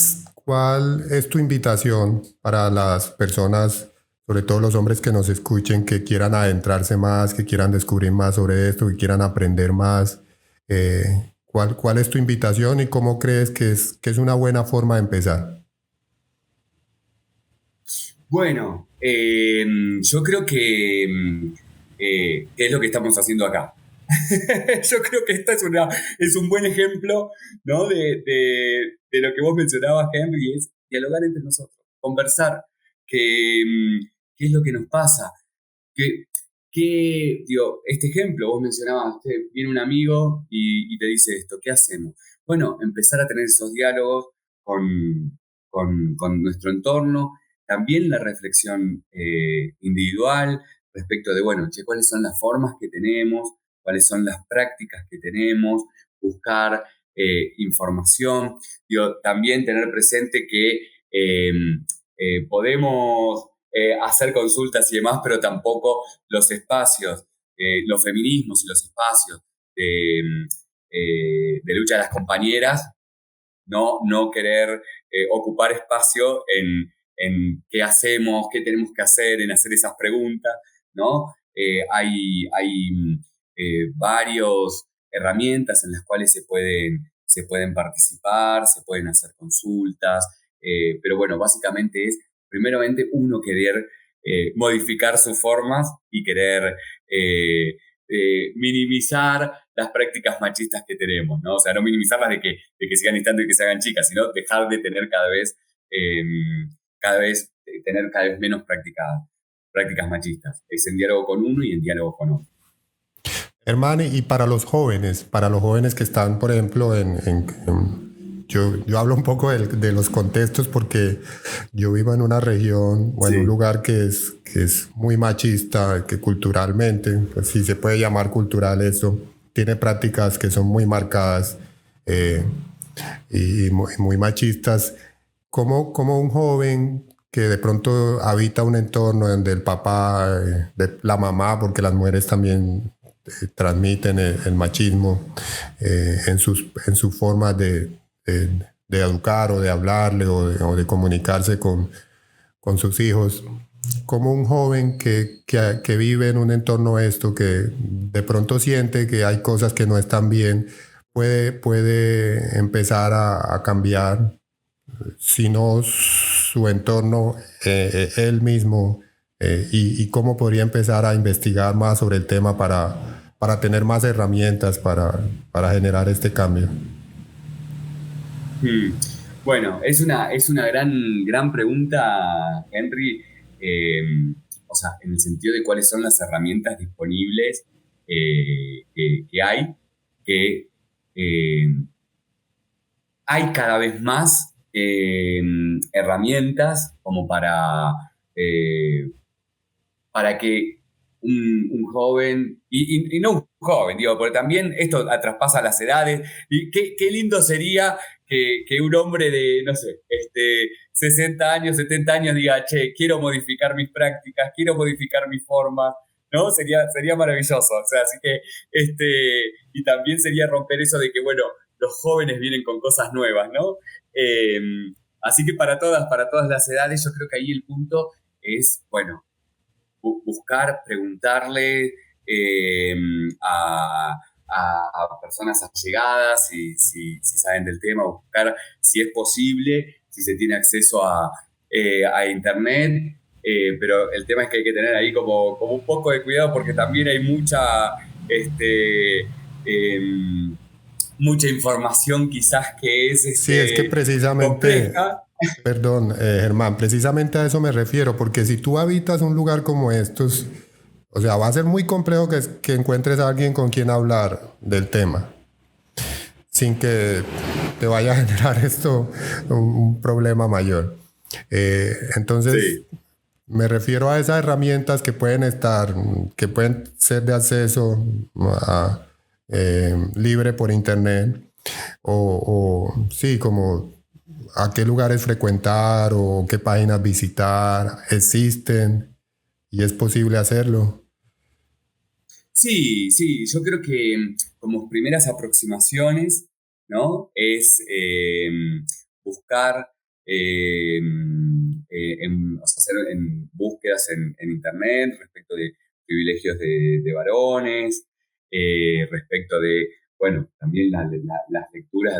es tu invitación para las personas, sobre todo los hombres que nos escuchen, que quieran adentrarse más, que quieran descubrir más sobre esto, que quieran aprender más? ¿Cuál es tu invitación y cómo crees que es una buena forma de empezar? Bueno, yo creo que es lo que estamos haciendo acá. Yo creo que esta es un buen ejemplo, ¿no? De lo que vos mencionabas, Henry, es dialogar entre nosotros, conversar, qué es lo que nos pasa. Digo, este ejemplo, vos mencionabas, viene un amigo y te dice esto, ¿qué hacemos? Bueno, empezar a tener esos diálogos con nuestro entorno, también la reflexión individual respecto de, bueno, ¿cuáles son las formas que tenemos? ¿Cuáles son las prácticas que tenemos? Buscar información. Digo, también tener presente que podemos hacer consultas y demás, pero tampoco los espacios, los feminismos y los espacios de lucha de las compañeras, no querer ocupar espacio en qué hacemos, qué tenemos que hacer, en hacer esas preguntas, ¿no? Hay varias herramientas en las cuales se pueden participar, se pueden hacer consultas, pero bueno, básicamente es, primeramente, uno querer modificar sus formas y querer minimizar las prácticas machistas que tenemos, ¿no? O sea, no minimizarlas de que sigan estando y que se hagan chicas, sino dejar de tener tener cada vez menos prácticas machistas. Es en diálogo con uno y en diálogo con otro. Hermano, y para los jóvenes que están, por ejemplo, yo hablo un poco de los contextos porque yo vivo en una región o en un lugar que es muy machista, que culturalmente, pues sí se puede llamar cultural eso, tiene prácticas que son muy marcadas y muy machistas. ¿Cómo un joven que de pronto habita un entorno donde el papá, de la mamá, porque las mujeres también transmiten el machismo en sus formas de educar o de hablarle o de comunicarse con con sus hijos, como un joven que vive en un entorno esto, que de pronto siente que hay cosas que no están bien, puede empezar a cambiar, si no su entorno, él mismo, y cómo podría empezar a investigar más sobre el tema para tener más herramientas para generar este cambio. Hmm. Bueno, es una gran pregunta, Henry. Eh, o sea, en el sentido de cuáles son las herramientas disponibles que hay, que eh, hay cada vez más herramientas como eh, para que un joven, y no un joven, digo, porque también esto traspasa las edades, y qué lindo sería que un hombre de, no sé, 60 años, 70 años diga, che, quiero modificar mis prácticas, quiero modificar mi forma, ¿no? Sería maravilloso, o sea, así que, y también sería romper eso de que, bueno, los jóvenes vienen con cosas nuevas, ¿no? Eh, Así que para todas las edades, yo creo que ahí el punto es, bueno, buscar, preguntarle eh, a personas allegadas si saben del tema, buscar si es posible, si se tiene acceso a Internet. Pero el tema es que hay que tener ahí como un poco de cuidado porque también hay este, eh, mucha información quizás que es Sí, es que precisamente, compleja. perdón, Germán, precisamente a eso me refiero, porque si tú habitas un lugar como estos, o sea, va a ser muy complejo que encuentres a alguien con quien hablar del tema, sin que te vaya a generar esto un problema mayor. Entonces, Sí. me refiero a esas herramientas que pueden estar, que pueden ser de acceso libre por internet, o sí, como a qué lugares frecuentar o qué páginas visitar, existen y es posible hacerlo. Sí, sí, yo creo que como primeras aproximaciones, ¿no? Es buscar, o sea, hacer en búsquedas en Internet respecto de privilegios de varones, respecto de, bueno, también las lecturas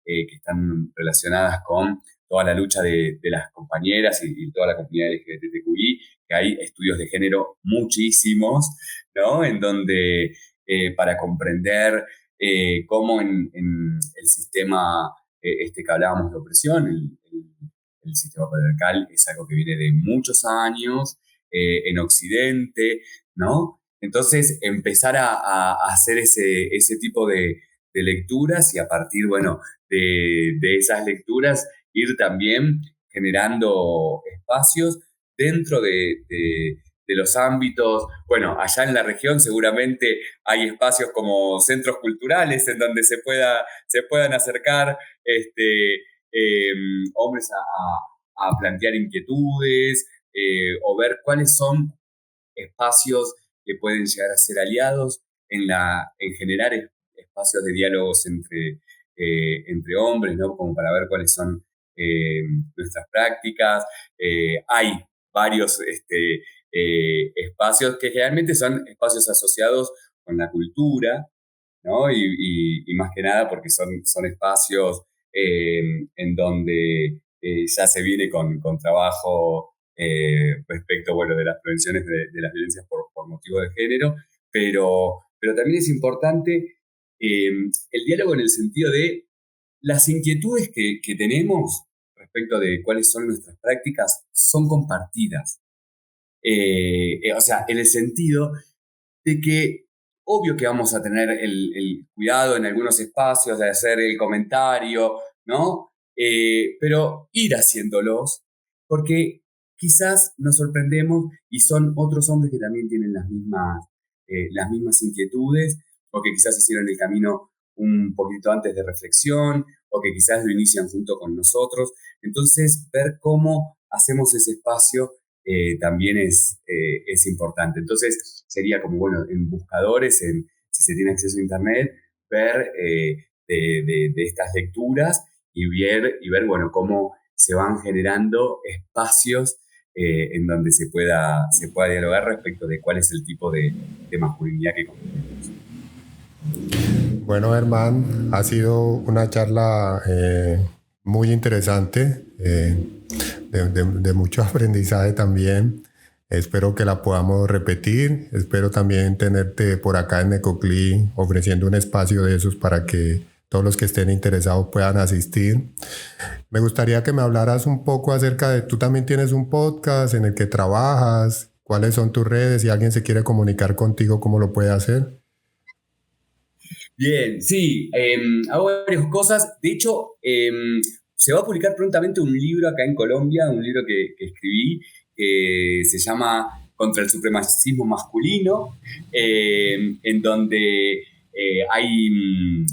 que están relacionadas con toda la lucha de las compañeras y toda la comunidad LGBTQI, que hay estudios de género muchísimos, ¿no? En donde para comprender cómo en el sistema que hablábamos de opresión, el sistema patriarcal es algo que viene de muchos años en Occidente, ¿no? Entonces, empezar a hacer ese tipo de lecturas y a partir, bueno, de esas lecturas ir también generando espacios dentro de los ámbitos. Bueno, allá en la región seguramente hay espacios como centros culturales en donde se puedan acercar eh, hombres a plantear inquietudes o ver cuáles son espacios que pueden llegar a ser aliados en generar espacios de diálogos entre hombres, ¿no? Como para ver cuáles son eh, nuestras prácticas. Hay varios espacios que generalmente son espacios asociados con la cultura, ¿no? Y más que nada porque son espacios eh, en donde ya se viene con trabajo respecto, bueno, de las prevenciones de las violencias por motivo de género, pero también es importante el diálogo en el sentido de las inquietudes que tenemos respecto de cuáles son nuestras prácticas son compartidas. O sea, en el sentido de que obvio que vamos a tener el cuidado en algunos espacios de hacer el comentario, ¿no? Pero ir haciéndolos, porque quizás nos sorprendemos y son otros hombres que también tienen las mismas inquietudes, o que quizás hicieron el camino un poquito antes de reflexión, o que quizás lo inician junto con nosotros. Entonces, ver cómo hacemos ese espacio también es importante. Entonces, sería como, bueno, en buscadores, si se tiene acceso a Internet, ver de estas lecturas y ver, bueno, cómo se van generando espacios en donde se pueda dialogar respecto de cuál es el tipo de masculinidad que comprendemos. Bueno, Germán, ha sido una charla muy interesante, de mucho aprendizaje también. Espero que la podamos repetir. Espero también tenerte por acá en Necoclí ofreciendo un espacio de esos para que todos los que estén interesados puedan asistir. Me gustaría que me hablaras un poco acerca de, tú también tienes un podcast en el que trabajas, cuáles son tus redes, si alguien se quiere comunicar contigo, ¿cómo lo puede hacer? Bien, sí, hago varias cosas. De hecho, se va a publicar prontamente un libro acá en Colombia, un libro que escribí, que se llama Contra el supremacismo masculino, en donde y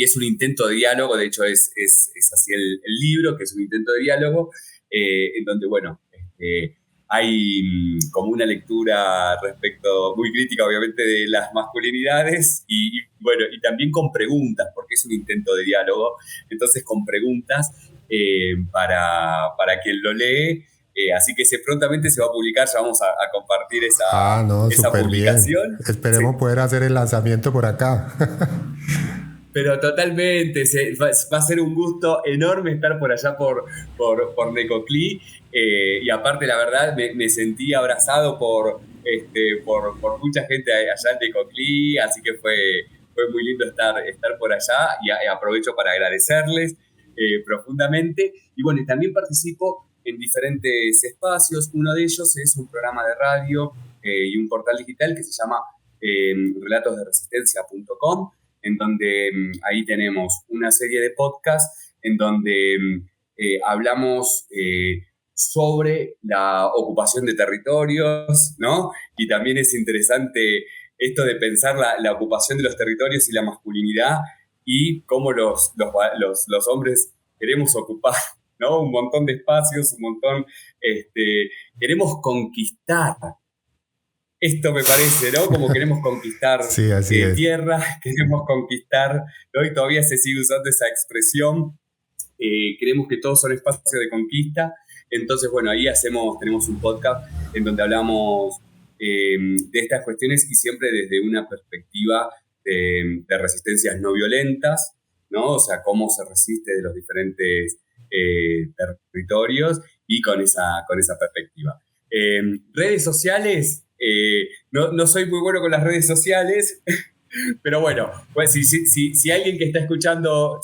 es un intento de diálogo. De hecho es así el libro, que es un intento de diálogo, en donde, bueno, hay como una lectura respecto, muy crítica obviamente, de las masculinidades y bueno, y también con preguntas, porque es un intento de diálogo, entonces con preguntas para quien lo lee. Así que prontamente se va a publicar, ya vamos a compartir esa publicación. Bien. Esperemos poder hacer el lanzamiento por acá. Pero totalmente, va a ser un gusto enorme estar por allá por Necoclí, y aparte, la verdad, me sentí abrazado por mucha gente allá en Necoclí, así que fue muy lindo estar por allá, y aprovecho para agradecerles profundamente. Y bueno, y también participo en diferentes espacios. Uno de ellos es un programa de radio y un portal digital que se llama relatosderesistencia.com, en donde ahí tenemos una serie de podcasts en donde hablamos sobre la ocupación de territorios, ¿no? Y también es interesante esto de pensar la ocupación de los territorios y la masculinidad, y cómo los hombres queremos ocupar, ¿no? Un montón de espacios, queremos conquistar. Esto me parece, ¿no? Como queremos conquistar sí, tierra, queremos conquistar, ¿no? Y todavía se sigue usando esa expresión. Creemos que todos son espacios de conquista. Entonces, bueno, ahí tenemos un podcast en donde hablamos de estas cuestiones, y siempre desde una perspectiva de resistencias no violentas, ¿no? O sea, cómo se resiste de los diferentes territorios, y con esa perspectiva. Redes sociales, no soy muy bueno con las redes sociales, pero bueno, pues si alguien que está escuchando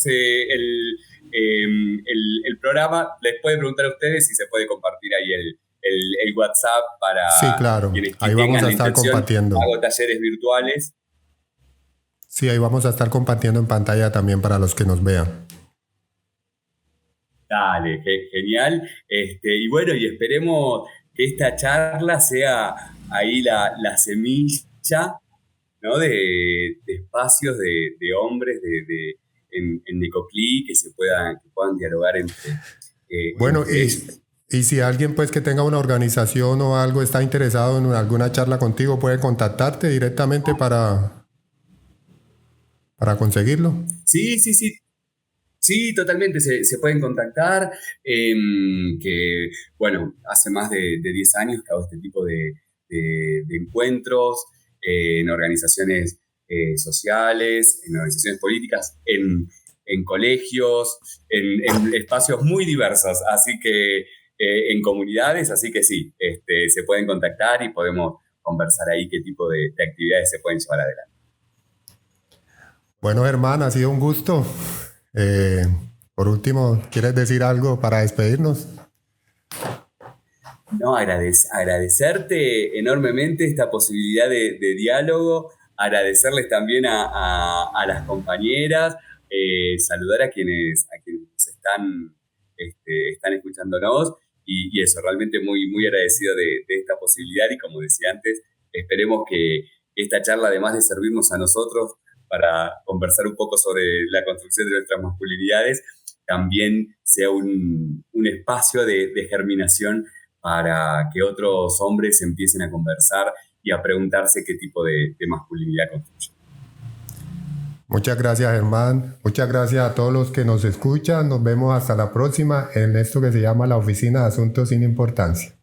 el programa les puede preguntar a ustedes si se puede compartir ahí el WhatsApp para sí, claro. quienes ahí vamos a estar compartiendo. Hago talleres virtuales. Sí, ahí vamos a estar compartiendo en pantalla también para los que nos vean. Dale, genial. Y bueno, y esperemos que esta charla sea ahí la semilla, ¿no? de espacios de hombres en Necoclí que puedan dialogar entre bueno, entre y si alguien pues que tenga una organización o algo está interesado en alguna charla contigo, puede contactarte directamente para conseguirlo. Sí. Sí, totalmente, se pueden contactar, que, bueno, hace más de 10 años que hago este tipo de encuentros en organizaciones sociales, en organizaciones políticas, en colegios, en espacios muy diversos, así que en comunidades, así que sí, se pueden contactar y podemos conversar ahí qué tipo de actividades se pueden llevar adelante. Bueno, Germán, ha sido un gusto. Por último, ¿quieres decir algo para despedirnos? No, agradecerte enormemente esta posibilidad de diálogo, agradecerles también a las compañeras, saludar a quienes están escuchándonos, y eso, realmente muy, muy agradecido de esta posibilidad, y como decía antes, esperemos que esta charla, además de servirnos a nosotros para conversar un poco sobre la construcción de nuestras masculinidades, también sea un espacio de germinación para que otros hombres empiecen a conversar y a preguntarse qué tipo de masculinidad construyen. Muchas gracias, Germán. Muchas gracias a todos los que nos escuchan. Nos vemos hasta la próxima en esto que se llama la Oficina de Asuntos Sin Importancia.